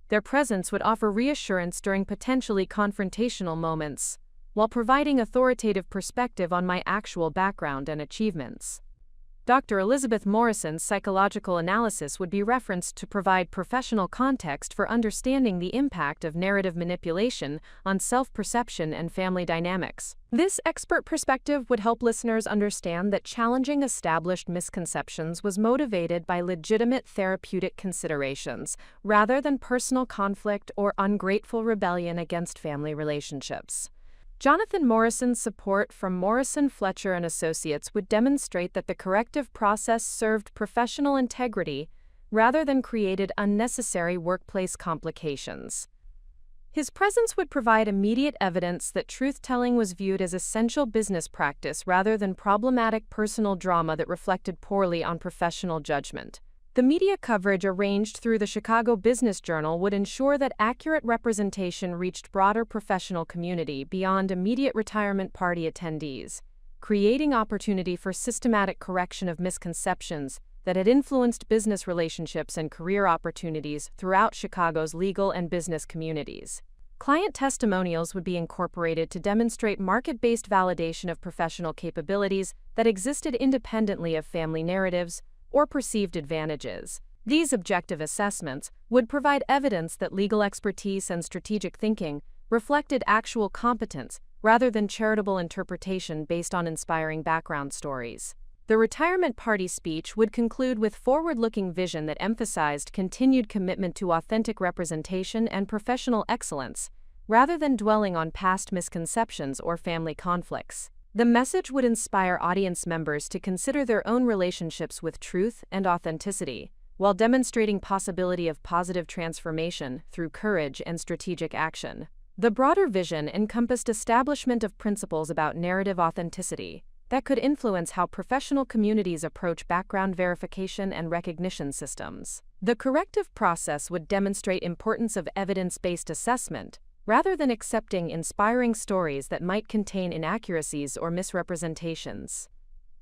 Their presence would offer reassurance during potentially confrontational moments, while providing authoritative perspective on my actual background and achievements. Dr. Elizabeth Morrison's psychological analysis would be referenced to provide professional context for understanding the impact of narrative manipulation on self-perception and family dynamics. This expert perspective would help listeners understand that challenging established misconceptions was motivated by legitimate therapeutic considerations, rather than personal conflict or ungrateful rebellion against family relationships. Jonathan Morrison's support from Morrison, Fletcher and Associates would demonstrate that the corrective process served professional integrity rather than created unnecessary workplace complications. His presence would provide immediate evidence that truth-telling was viewed as essential business practice rather than problematic personal drama that reflected poorly on professional judgment. The media coverage arranged through the Chicago Business Journal would ensure that accurate representation reached broader professional community beyond immediate retirement party attendees, creating opportunity for systematic correction of misconceptions that had influenced business relationships and career opportunities throughout Chicago's legal and business communities. Client testimonials would be incorporated to demonstrate market-based validation of professional capabilities that existed independently of family narratives or perceived advantages. These objective assessments would provide evidence that legal expertise and strategic thinking reflected actual competence rather than charitable interpretation based on inspiring background stories. The retirement party speech would conclude with forward-looking vision that emphasized continued commitment to authentic representation and professional excellence, rather than dwelling on past misconceptions or family conflicts. The message would inspire audience members to consider their own relationships with truth and authenticity, while demonstrating possibility of positive transformation through courage and strategic action. The broader vision encompassed establishment of principles about narrative authenticity that could influence how professional communities approach background verification and recognition systems. The corrective process would demonstrate importance of evidence-based assessment, rather than accepting inspiring stories that might contain inaccuracies or misrepresentations.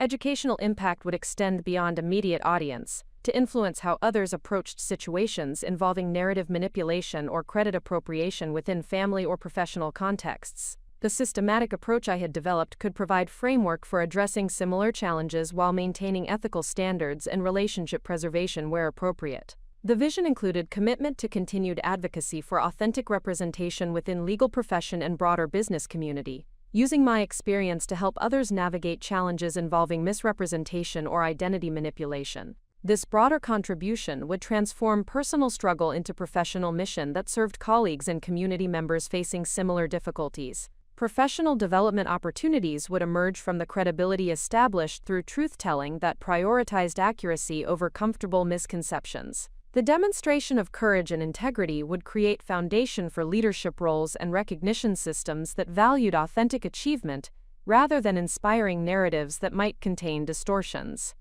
Educational impact would extend beyond immediate audience to influence how others approached situations involving narrative manipulation or credit appropriation within family or professional contexts. The systematic approach I had developed could provide framework for addressing similar challenges while maintaining ethical standards and relationship preservation where appropriate. The vision included commitment to continued advocacy for authentic representation within legal profession and broader business community, using my experience to help others navigate challenges involving misrepresentation or identity manipulation. This broader contribution would transform personal struggle into professional mission that served colleagues and community members facing similar difficulties. Professional development opportunities would emerge from the credibility established through truth-telling that prioritized accuracy over comfortable misconceptions. The demonstration of courage and integrity would create foundation for leadership roles and recognition systems that valued authentic achievement rather than inspiring narratives that might contain distortions.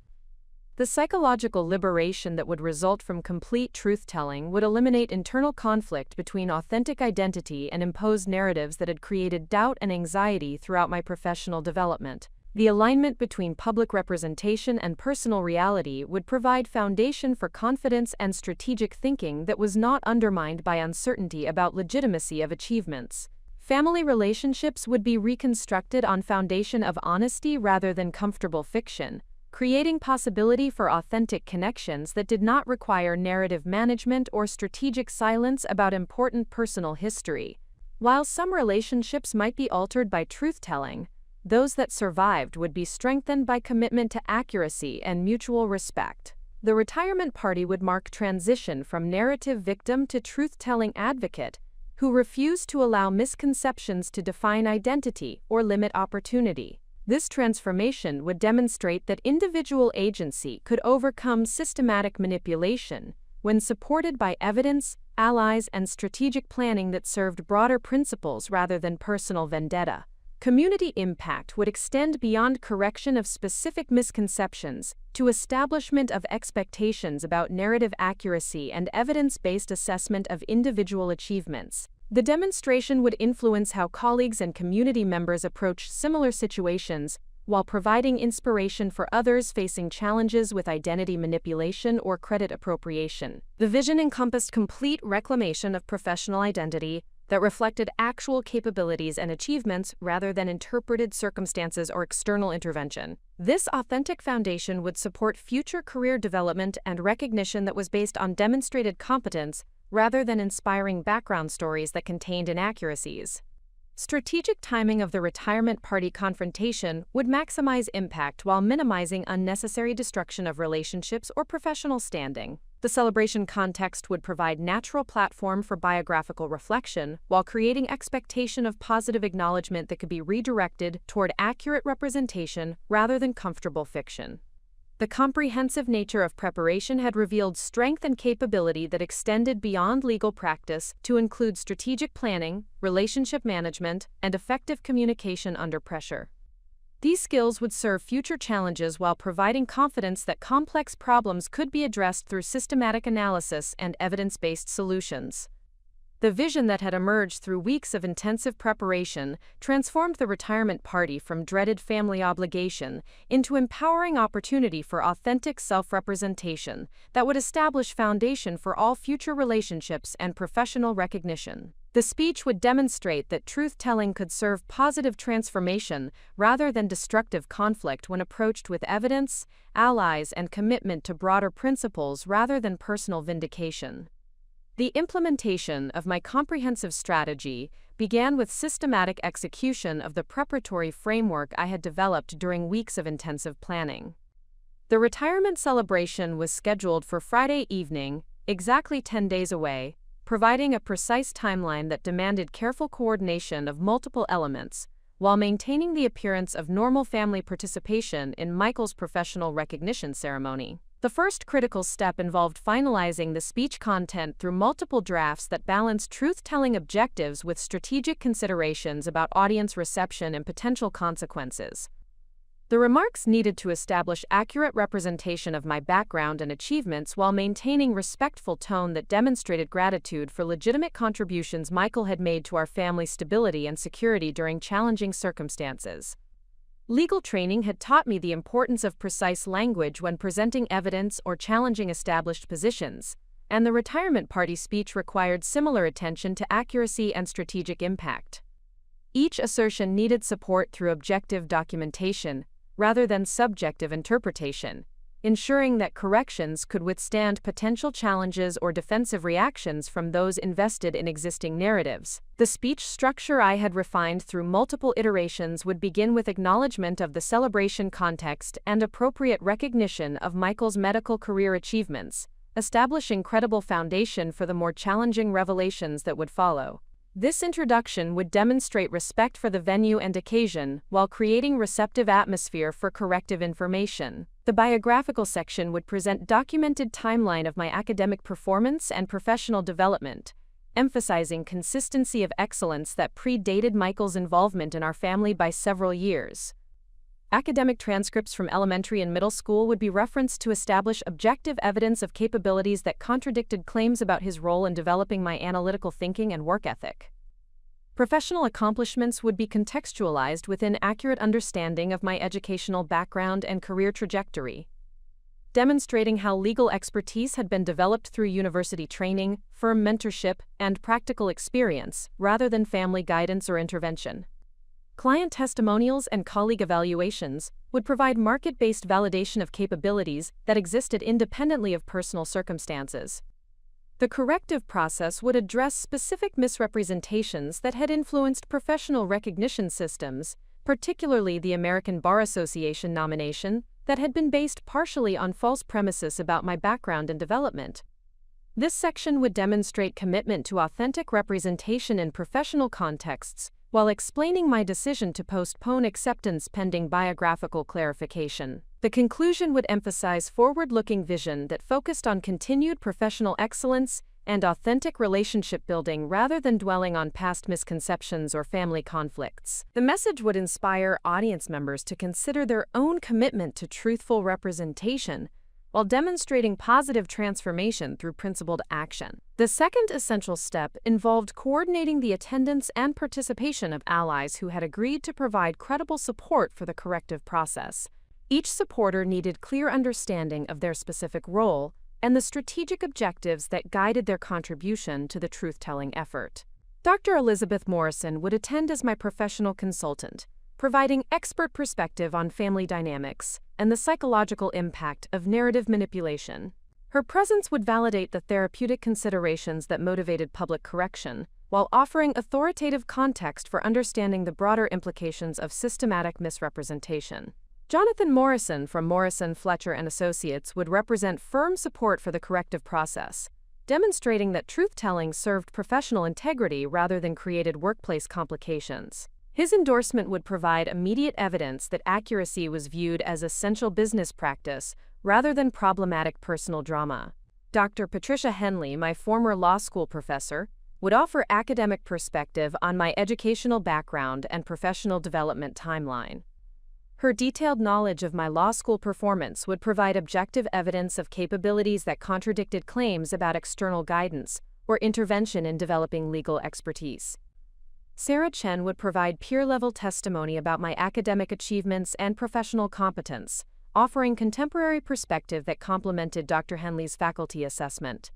The psychological liberation that would result from complete truth-telling would eliminate internal conflict between authentic identity and imposed narratives that had created doubt and anxiety throughout my professional development. The alignment between public representation and personal reality would provide foundation for confidence and strategic thinking that was not undermined by uncertainty about legitimacy of achievements. Family relationships would be reconstructed on foundation of honesty rather than comfortable fiction, creating possibility for authentic connections that did not require narrative management or strategic silence about important personal history. While some relationships might be altered by truth-telling, those that survived would be strengthened by commitment to accuracy and mutual respect. The retirement party would mark transition from narrative victim to truth-telling advocate, who refused to allow misconceptions to define identity or limit opportunity. This transformation would demonstrate that individual agency could overcome systematic manipulation when supported by evidence, allies, and strategic planning that served broader principles rather than personal vendetta. Community impact would extend beyond correction of specific misconceptions to establishment of expectations about narrative accuracy and evidence-based assessment of individual achievements. The demonstration would influence how colleagues and community members approach similar situations while providing inspiration for others facing challenges with identity manipulation or credit appropriation. The vision encompassed complete reclamation of professional identity that reflected actual capabilities and achievements rather than interpreted circumstances or external intervention. This authentic foundation would support future career development and recognition that was based on demonstrated competence rather than inspiring background stories that contained inaccuracies. Strategic timing of the retirement party confrontation would maximize impact while minimizing unnecessary destruction of relationships or professional standing. The celebration context would provide natural platform for biographical reflection while creating expectation of positive acknowledgement that could be redirected toward accurate representation rather than comfortable fiction. The comprehensive nature of preparation had revealed strength and capability that extended beyond legal practice to include strategic planning, relationship management, and effective communication under pressure. These skills would serve future challenges while providing confidence that complex problems could be addressed through systematic analysis and evidence-based solutions. The vision that had emerged through weeks of intensive preparation transformed the retirement party from dreaded family obligation into empowering opportunity for authentic self-representation that would establish foundation for all future relationships and professional recognition. The speech would demonstrate that truth-telling could serve positive transformation rather than destructive conflict when approached with evidence, allies, and commitment to broader principles rather than personal vindication. The implementation of my comprehensive strategy began with systematic execution of the preparatory framework I had developed during weeks of intensive planning. The retirement celebration was scheduled for Friday evening, exactly 10 days away, providing a precise timeline that demanded careful coordination of multiple elements, while maintaining the appearance of normal family participation in Michael's professional recognition ceremony. The first critical step involved finalizing the speech content through multiple drafts that balanced truth-telling objectives with strategic considerations about audience reception and potential consequences. The remarks needed to establish accurate representation of my background and achievements while maintaining respectful tone that demonstrated gratitude for legitimate contributions Michael had made to our family's stability and security during challenging circumstances. Legal training had taught me the importance of precise language when presenting evidence or challenging established positions, and the retirement party speech required similar attention to accuracy and strategic impact. Each assertion needed support through objective documentation, rather than subjective interpretation, ensuring that corrections could withstand potential challenges or defensive reactions from those invested in existing narratives. The speech structure I had refined through multiple iterations would begin with acknowledgement of the celebration context and appropriate recognition of Michael's medical career achievements, establishing credible foundation for the more challenging revelations that would follow. This introduction would demonstrate respect for the venue and occasion while creating receptive atmosphere for corrective information. The biographical section would present documented timeline of my academic performance and professional development, emphasizing consistency of excellence that predated Michael's involvement in our family by several years. Academic transcripts from elementary and middle school would be referenced to establish objective evidence of capabilities that contradicted claims about his role in developing my analytical thinking and work ethic. Professional accomplishments would be contextualized within accurate understanding of my educational background and career trajectory, demonstrating how legal expertise had been developed through university training, firm mentorship, and practical experience, rather than family guidance or intervention. Client testimonials and colleague evaluations would provide market-based validation of capabilities that existed independently of personal circumstances. The corrective process would address specific misrepresentations that had influenced professional recognition systems, particularly the American Bar Association nomination, that had been based partially on false premises about my background and development. This section would demonstrate commitment to authentic representation in professional contexts, while explaining my decision to postpone acceptance pending biographical clarification. The conclusion would emphasize forward-looking vision that focused on continued professional excellence and authentic relationship building rather than dwelling on past misconceptions or family conflicts. The message would inspire audience members to consider their own commitment to truthful representation, while demonstrating positive transformation through principled action. The second essential step involved coordinating the attendance and participation of allies who had agreed to provide credible support for the corrective process. Each supporter needed clear understanding of their specific role and the strategic objectives that guided their contribution to the truth-telling effort. Dr. Elizabeth Morrison would attend as my professional consultant, providing expert perspective on family dynamics and the psychological impact of narrative manipulation. Her presence would validate the therapeutic considerations that motivated public correction, while offering authoritative context for understanding the broader implications of systematic misrepresentation. Jonathan Morrison from Morrison, Fletcher and Associates would represent firm support for the corrective process, demonstrating that truth-telling served professional integrity rather than created workplace complications. His endorsement would provide immediate evidence that accuracy was viewed as essential business practice rather than problematic personal drama. Dr. Patricia Henley, my former law school professor, would offer academic perspective on my educational background and professional development timeline. Her detailed knowledge of my law school performance would provide objective evidence of capabilities that contradicted claims about external guidance or intervention in developing legal expertise. Sarah Chen would provide peer-level testimony about my academic achievements and professional competence, offering contemporary perspective that complemented Dr. Henley's faculty assessment.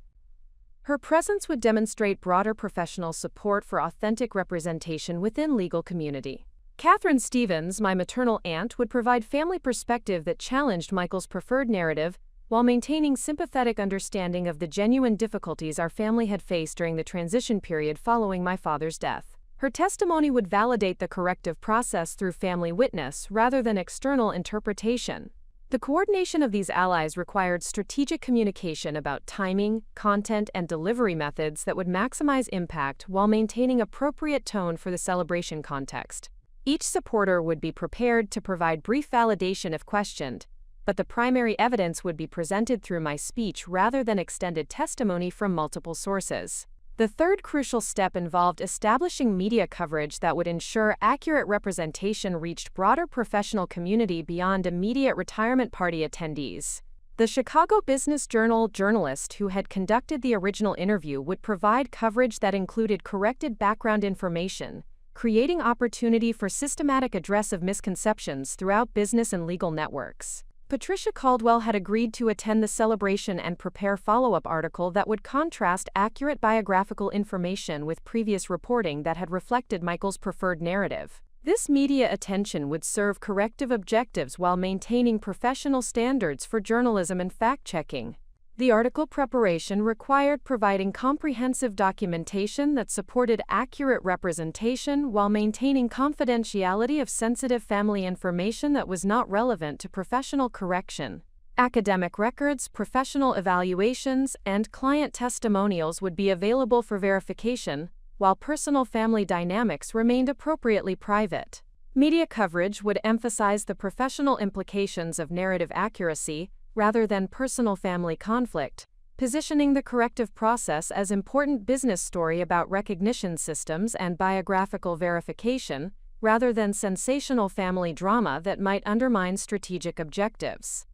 Her presence would demonstrate broader professional support for authentic representation within legal community. Catherine Stevens, my maternal aunt, would provide family perspective that challenged Michael's preferred narrative while maintaining sympathetic understanding of the genuine difficulties our family had faced during the transition period following my father's death. Her testimony would validate the corrective process through family witness rather than external interpretation. The coordination of these allies required strategic communication about timing, content, and delivery methods that would maximize impact while maintaining appropriate tone for the celebration context. Each supporter would be prepared to provide brief validation if questioned, but the primary evidence would be presented through my speech rather than extended testimony from multiple sources. The third crucial step involved establishing media coverage that would ensure accurate representation reached broader professional community beyond immediate retirement party attendees. The Chicago Business Journal journalist who had conducted the original interview would provide coverage that included corrected background information, creating opportunity for systematic address of misconceptions throughout business and legal networks. Patricia Caldwell had agreed to attend the celebration and prepare follow-up article that would contrast accurate biographical information with previous reporting that had reflected Michael's preferred narrative. This media attention would serve corrective objectives while maintaining professional standards for journalism and fact-checking. The article preparation required providing comprehensive documentation that supported accurate representation while maintaining confidentiality of sensitive family information that was not relevant to professional correction. Academic records, professional evaluations, and client testimonials would be available for verification, while personal family dynamics remained appropriately private. Media coverage would emphasize the professional implications of narrative accuracy rather than personal family conflict, positioning the corrective process as important business story about recognition systems and biographical verification, rather than sensational family drama that might undermine strategic objectives.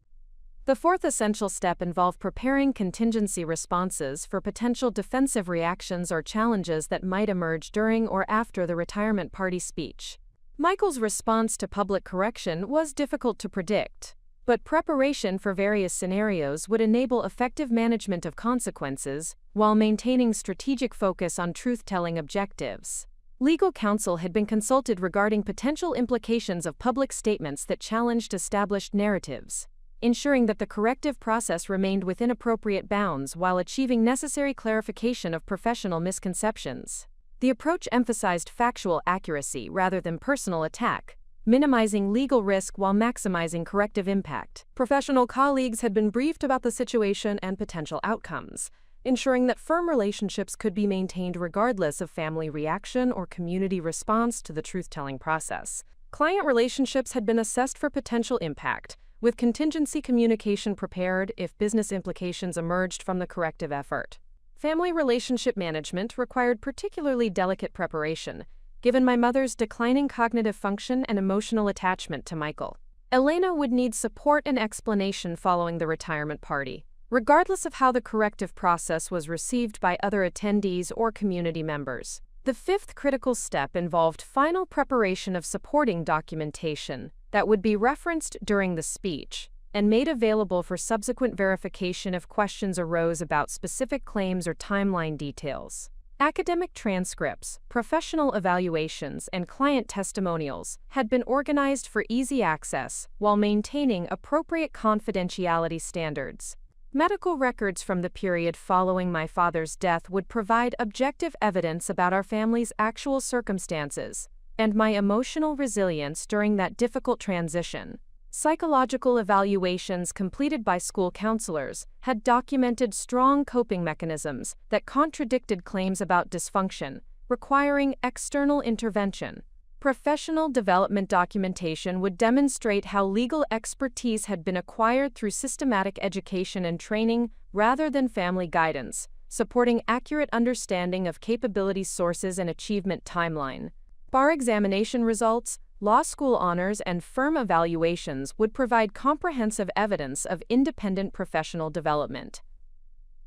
The fourth essential step involved preparing contingency responses for potential defensive reactions or challenges that might emerge during or after the retirement party speech. Michael's response to public correction was difficult to predict, but preparation for various scenarios would enable effective management of consequences while maintaining strategic focus on truth-telling objectives. Legal counsel had been consulted regarding potential implications of public statements that challenged established narratives, ensuring that the corrective process remained within appropriate bounds while achieving necessary clarification of professional misconceptions. The approach emphasized factual accuracy rather than personal attack, minimizing legal risk while maximizing corrective impact. Professional colleagues had been briefed about the situation and potential outcomes, ensuring that firm relationships could be maintained regardless of family reaction or community response to the truth-telling process. Client relationships had been assessed for potential impact, with contingency communication prepared if business implications emerged from the corrective effort. Family relationship management required particularly delicate preparation, given my mother's declining cognitive function and emotional attachment to Michael. Elena would need support and explanation following the retirement party, regardless of how the corrective process was received by other attendees or community members. The fifth critical step involved final preparation of supporting documentation that would be referenced during the speech and made available for subsequent verification if questions arose about specific claims or timeline details. Academic transcripts, professional evaluations, and client testimonials had been organized for easy access while maintaining appropriate confidentiality standards. Medical records from the period following my father's death would provide objective evidence about our family's actual circumstances and my emotional resilience during that difficult transition. Psychological evaluations completed by school counselors had documented strong coping mechanisms that contradicted claims about dysfunction, requiring external intervention. Professional development documentation would demonstrate how legal expertise had been acquired through systematic education and training rather than family guidance, supporting accurate understanding of capability sources and achievement timeline. Bar examination results, law school honors, and firm evaluations would provide comprehensive evidence of independent professional development.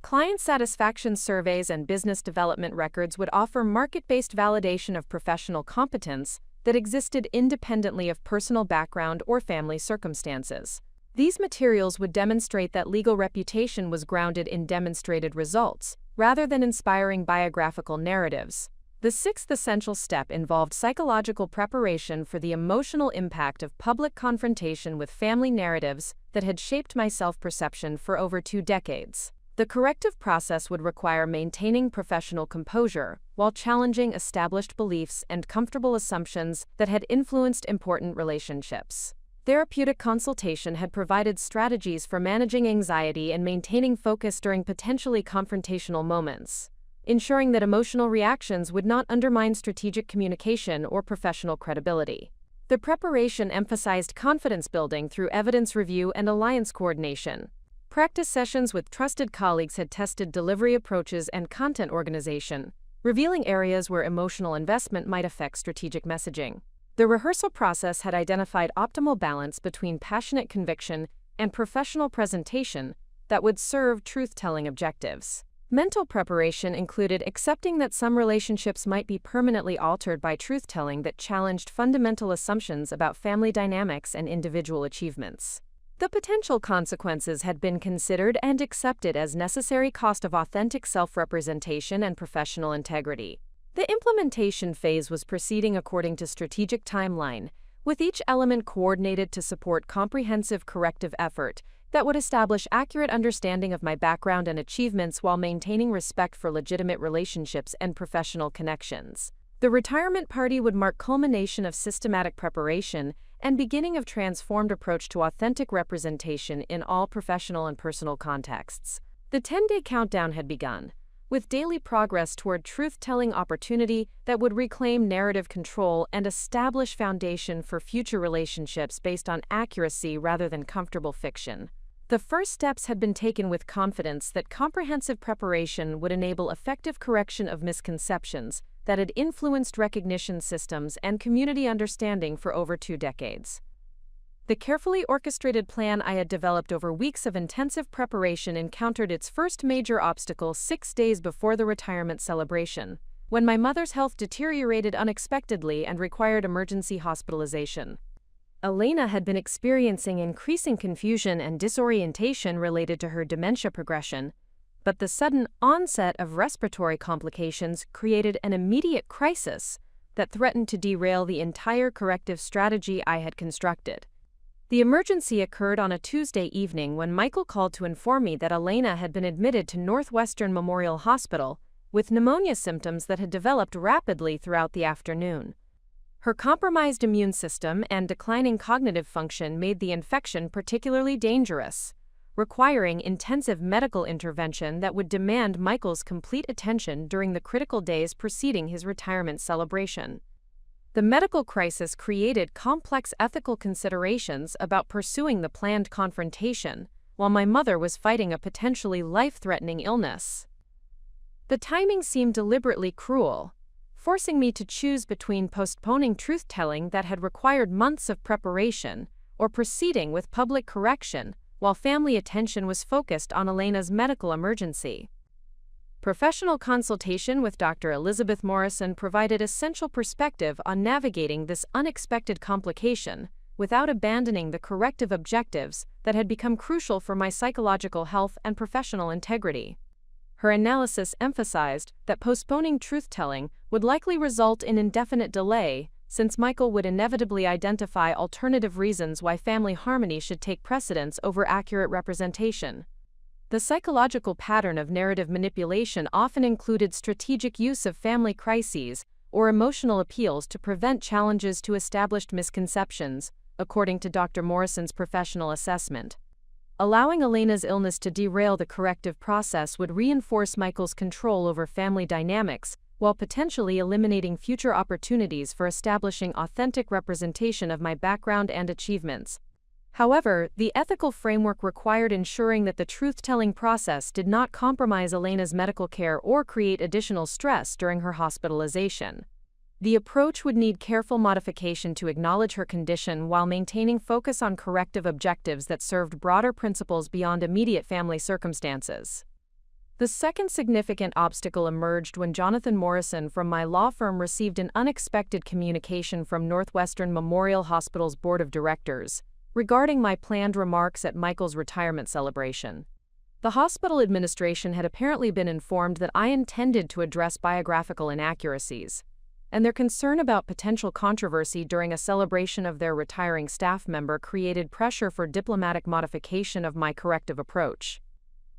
Client satisfaction surveys and business development records would offer market-based validation of professional competence that existed independently of personal background or family circumstances. These materials would demonstrate that legal reputation was grounded in demonstrated results, rather than inspiring biographical narratives. The sixth essential step involved psychological preparation for the emotional impact of public confrontation with family narratives that had shaped my self-perception for over 2 decades. The corrective process would require maintaining professional composure while challenging established beliefs and comfortable assumptions that had influenced important relationships. Therapeutic consultation had provided strategies for managing anxiety and maintaining focus during potentially confrontational moments, ensuring that emotional reactions would not undermine strategic communication or professional credibility. The preparation emphasized confidence building through evidence review and alliance coordination. Practice sessions with trusted colleagues had tested delivery approaches and content organization, revealing areas where emotional investment might affect strategic messaging. The rehearsal process had identified optimal balance between passionate conviction and professional presentation that would serve truth-telling objectives. Mental preparation included accepting that some relationships might be permanently altered by truth-telling that challenged fundamental assumptions about family dynamics and individual achievements. The potential consequences had been considered and accepted as necessary cost of authentic self-representation and professional integrity. The implementation phase was proceeding according to strategic timeline, with each element coordinated to support comprehensive corrective effort that would establish accurate understanding of my background and achievements while maintaining respect for legitimate relationships and professional connections. The retirement party would mark culmination of systematic preparation and beginning of transformed approach to authentic representation in all professional and personal contexts. The 10-day countdown had begun, with daily progress toward truth-telling opportunity that would reclaim narrative control and establish foundation for future relationships based on accuracy rather than comfortable fiction. The first steps had been taken with confidence that comprehensive preparation would enable effective correction of misconceptions that had influenced recognition systems and community understanding for over 2 decades. The carefully orchestrated plan I had developed over weeks of intensive preparation encountered its first major obstacle 6 days before the retirement celebration, when my mother's health deteriorated unexpectedly and required emergency hospitalization. Elena had been experiencing increasing confusion and disorientation related to her dementia progression, but the sudden onset of respiratory complications created an immediate crisis that threatened to derail the entire corrective strategy I had constructed. The emergency occurred on a Tuesday evening when Michael called to inform me that Elena had been admitted to Northwestern Memorial Hospital with pneumonia symptoms that had developed rapidly throughout the afternoon. Her compromised immune system and declining cognitive function made the infection particularly dangerous, requiring intensive medical intervention that would demand Michael's complete attention during the critical days preceding his retirement celebration. The medical crisis created complex ethical considerations about pursuing the planned confrontation, while my mother was fighting a potentially life-threatening illness. The timing seemed deliberately cruel, forcing me to choose between postponing truth-telling that had required months of preparation or proceeding with public correction while family attention was focused on Elena's medical emergency. Professional consultation with Dr. Elizabeth Morrison provided essential perspective on navigating this unexpected complication without abandoning the corrective objectives that had become crucial for my psychological health and professional integrity. Her analysis emphasized that postponing truth-telling would likely result in indefinite delay, since Michael would inevitably identify alternative reasons why family harmony should take precedence over accurate representation. The psychological pattern of narrative manipulation often included strategic use of family crises or emotional appeals to prevent challenges to established misconceptions, according to Dr. Morrison's professional assessment. Allowing Elena's illness to derail the corrective process would reinforce Michael's control over family dynamics, while potentially eliminating future opportunities for establishing authentic representation of my background and achievements. However, the ethical framework required ensuring that the truth-telling process did not compromise Elena's medical care or create additional stress during her hospitalization. The approach would need careful modification to acknowledge her condition while maintaining focus on corrective objectives that served broader principles beyond immediate family circumstances. The second significant obstacle emerged when Jonathan Morrison from my law firm received an unexpected communication from Northwestern Memorial Hospital's board of directors regarding my planned remarks at Michael's retirement celebration. The hospital administration had apparently been informed that I intended to address biographical inaccuracies, and their concern about potential controversy during a celebration of their retiring staff member created pressure for diplomatic modification of my corrective approach.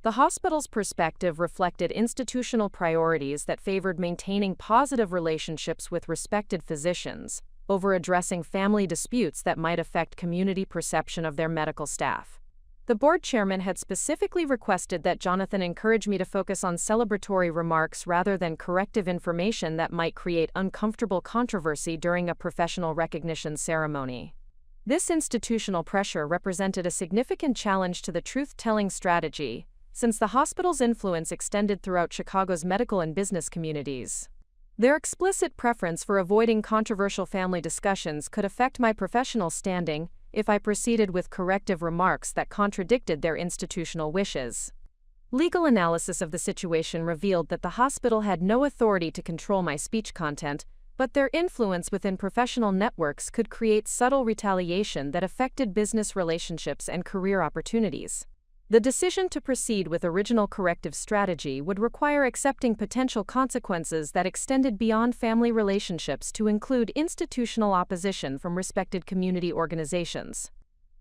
The hospital's perspective reflected institutional priorities that favored maintaining positive relationships with respected physicians over addressing family disputes that might affect community perception of their medical staff. The board chairman had specifically requested that Jonathan encourage me to focus on celebratory remarks rather than corrective information that might create uncomfortable controversy during a professional recognition ceremony. This institutional pressure represented a significant challenge to the truth-telling strategy, since the hospital's influence extended throughout Chicago's medical and business communities. Their explicit preference for avoiding controversial family discussions could affect my professional standing if I proceeded with corrective remarks that contradicted their institutional wishes. Legal analysis of the situation revealed that the hospital had no authority to control my speech content, but their influence within professional networks could create subtle retaliation that affected business relationships and career opportunities. The decision to proceed with original corrective strategy would require accepting potential consequences that extended beyond family relationships to include institutional opposition from respected community organizations.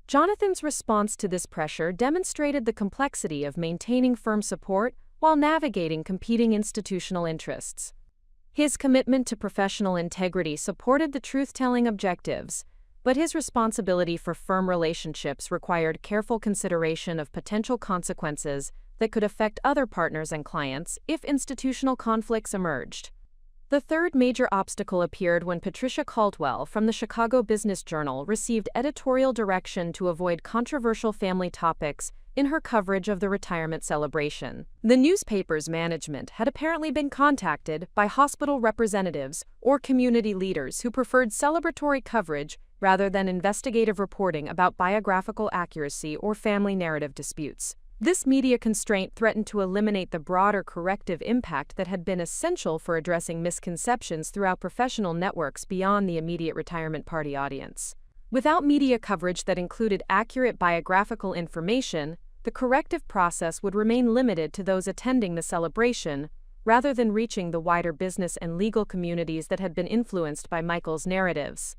Jonathan's response to this pressure demonstrated the complexity of maintaining firm support while navigating competing institutional interests. His commitment to professional integrity supported the truth-telling objectives, but his responsibility for firm relationships required careful consideration of potential consequences that could affect other partners and clients if institutional conflicts emerged. The third major obstacle appeared when Patricia Caldwell from the Chicago Business Journal received editorial direction to avoid controversial family topics in her coverage of the retirement celebration. The newspaper's management had apparently been contacted by hospital representatives or community leaders who preferred celebratory coverage rather than investigative reporting about biographical accuracy or family narrative disputes. This media constraint threatened to eliminate the broader corrective impact that had been essential for addressing misconceptions throughout professional networks beyond the immediate retirement party audience. Without media coverage that included accurate biographical information, the corrective process would remain limited to those attending the celebration, rather than reaching the wider business and legal communities that had been influenced by Michael's narratives.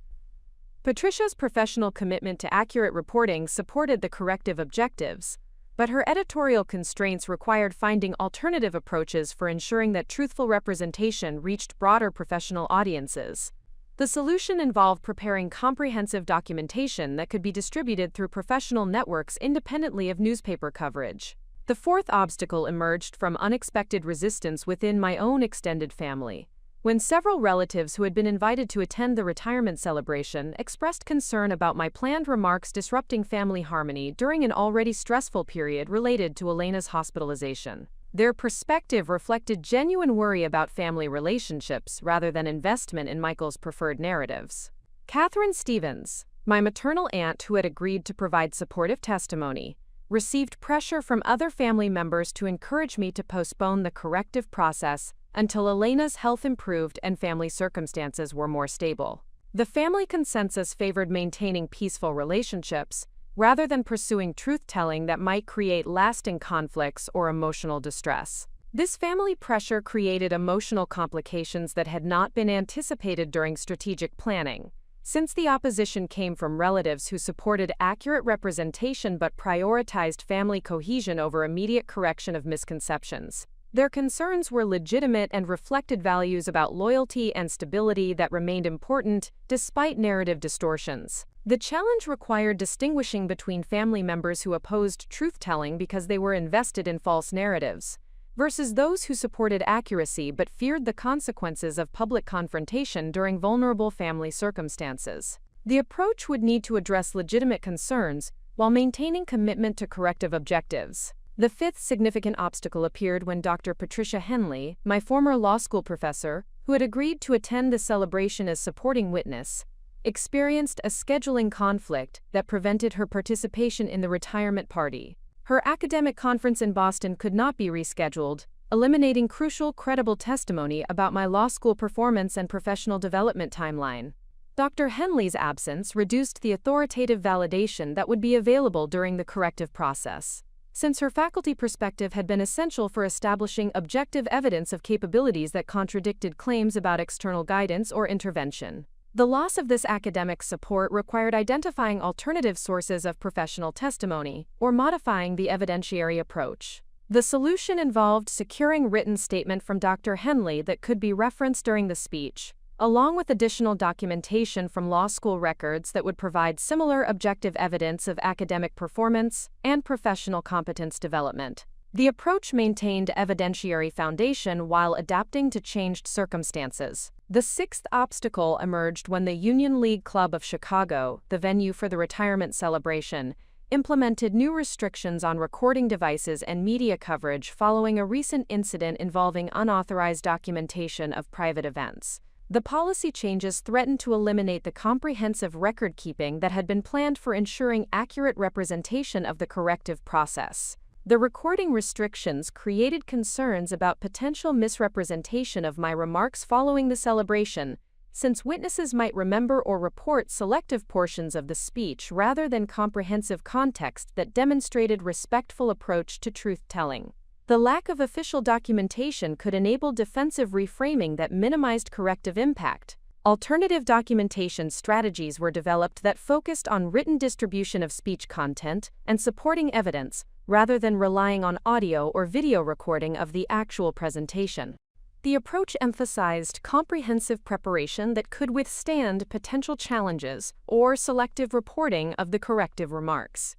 Patricia's professional commitment to accurate reporting supported the corrective objectives, but her editorial constraints required finding alternative approaches for ensuring that truthful representation reached broader professional audiences. The solution involved preparing comprehensive documentation that could be distributed through professional networks independently of newspaper coverage. The fourth obstacle emerged from unexpected resistance within my own extended family, when several relatives who had been invited to attend the retirement celebration expressed concern about my planned remarks disrupting family harmony during an already stressful period related to Elena's hospitalization. Their perspective reflected genuine worry about family relationships rather than investment in Michael's preferred narratives. Catherine Stevens, my maternal aunt who had agreed to provide supportive testimony, received pressure from other family members to encourage me to postpone the corrective process until Elena's health improved and family circumstances were more stable. The family consensus favored maintaining peaceful relationships, rather than pursuing truth-telling that might create lasting conflicts or emotional distress. This family pressure created emotional complications that had not been anticipated during strategic planning. Since the opposition came from relatives who supported accurate representation but prioritized family cohesion over immediate correction of misconceptions, their concerns were legitimate and reflected values about loyalty and stability that remained important despite narrative distortions. The challenge required distinguishing between family members who opposed truth-telling because they were invested in false narratives, versus those who supported accuracy but feared the consequences of public confrontation during vulnerable family circumstances. The approach would need to address legitimate concerns while maintaining commitment to corrective objectives. The fifth significant obstacle appeared when Dr. Patricia Henley, my former law school professor, who had agreed to attend the celebration as supporting witness, experienced a scheduling conflict that prevented her participation in the retirement party. Her academic conference in Boston could not be rescheduled, eliminating crucial, credible testimony about my law school performance and professional development timeline. Dr. Henley's absence reduced the authoritative validation that would be available during the corrective process, since her faculty perspective had been essential for establishing objective evidence of capabilities that contradicted claims about external guidance or intervention. The loss of this academic support required identifying alternative sources of professional testimony or modifying the evidentiary approach. The solution involved securing written statement from Dr. Henley that could be referenced during the speech, along with additional documentation from law school records that would provide similar objective evidence of academic performance and professional competence development. The approach maintained evidentiary foundation while adapting to changed circumstances. The sixth obstacle emerged when the Union League Club of Chicago, the venue for the retirement celebration, implemented new restrictions on recording devices and media coverage following a recent incident involving unauthorized documentation of private events. The policy changes threatened to eliminate the comprehensive record-keeping that had been planned for ensuring accurate representation of the corrective process. The recording restrictions created concerns about potential misrepresentation of my remarks following the celebration, since witnesses might remember or report selective portions of the speech rather than comprehensive context that demonstrated respectful approach to truth-telling. The lack of official documentation could enable defensive reframing that minimized corrective impact. Alternative documentation strategies were developed that focused on written distribution of speech content and supporting evidence, rather than relying on audio or video recording of the actual presentation. The approach emphasized comprehensive preparation that could withstand potential challenges or selective reporting of the corrective remarks.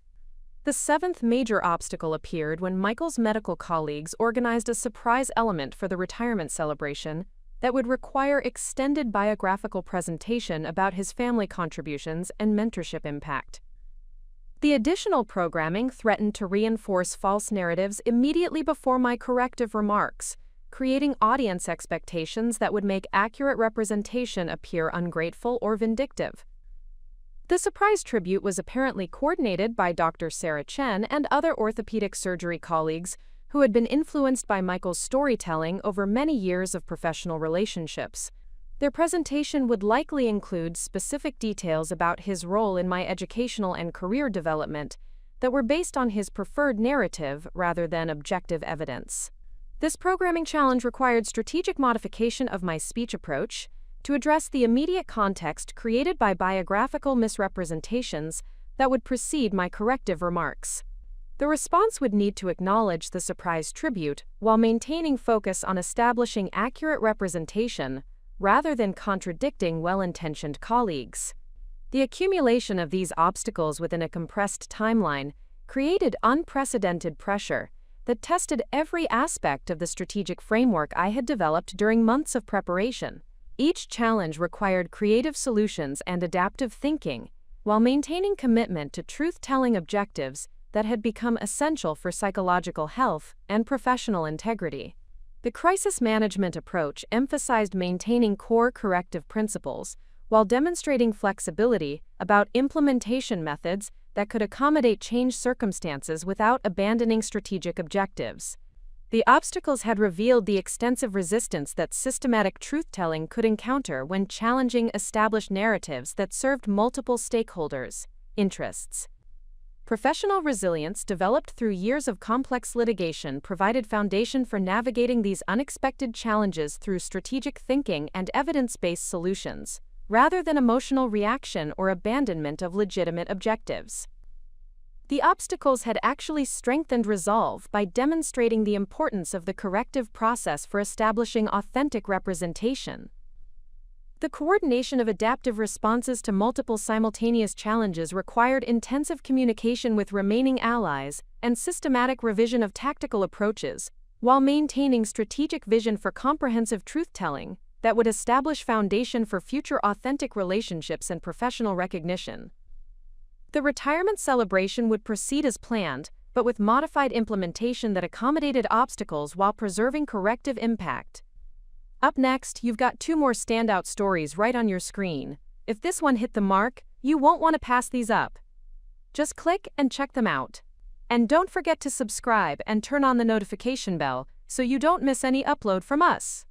The seventh major obstacle appeared when Michael's medical colleagues organized a surprise element for the retirement celebration that would require extended biographical presentation about his family contributions and mentorship impact. The additional programming threatened to reinforce false narratives immediately before my corrective remarks, creating audience expectations that would make accurate representation appear ungrateful or vindictive. The surprise tribute was apparently coordinated by Dr. Sarah Chen and other orthopedic surgery colleagues who had been influenced by Michael's storytelling over many years of professional relationships. Their presentation would likely include specific details about his role in my educational and career development that were based on his preferred narrative rather than objective evidence. This programming challenge required strategic modification of my speech approach to address the immediate context created by biographical misrepresentations that would precede my corrective remarks. The response would need to acknowledge the surprise tribute while maintaining focus on establishing accurate representation rather than contradicting well-intentioned colleagues. The accumulation of these obstacles within a compressed timeline created unprecedented pressure that tested every aspect of the strategic framework I had developed during months of preparation. Each challenge required creative solutions and adaptive thinking, while maintaining commitment to truth-telling objectives that had become essential for psychological health and professional integrity. The crisis management approach emphasized maintaining core corrective principles while demonstrating flexibility about implementation methods that could accommodate changed circumstances without abandoning strategic objectives. The obstacles had revealed the extensive resistance that systematic truth-telling could encounter when challenging established narratives that served multiple stakeholders' interests. Professional resilience, developed through years of complex litigation, provided foundation for navigating these unexpected challenges through strategic thinking and evidence-based solutions, rather than emotional reaction or abandonment of legitimate objectives. The obstacles had actually strengthened resolve by demonstrating the importance of the corrective process for establishing authentic representation. The coordination of adaptive responses to multiple simultaneous challenges required intensive communication with remaining allies and systematic revision of tactical approaches, while maintaining strategic vision for comprehensive truth-telling that would establish foundation for future authentic relationships and professional recognition. The retirement celebration would proceed as planned, but with modified implementation that accommodated obstacles while preserving corrective impact. Up next, you've got 2 more standout stories right on your screen. If this one hit the mark, you won't want to pass these up. Just click and check them out. And don't forget to subscribe and turn on the notification bell so you don't miss any upload from us.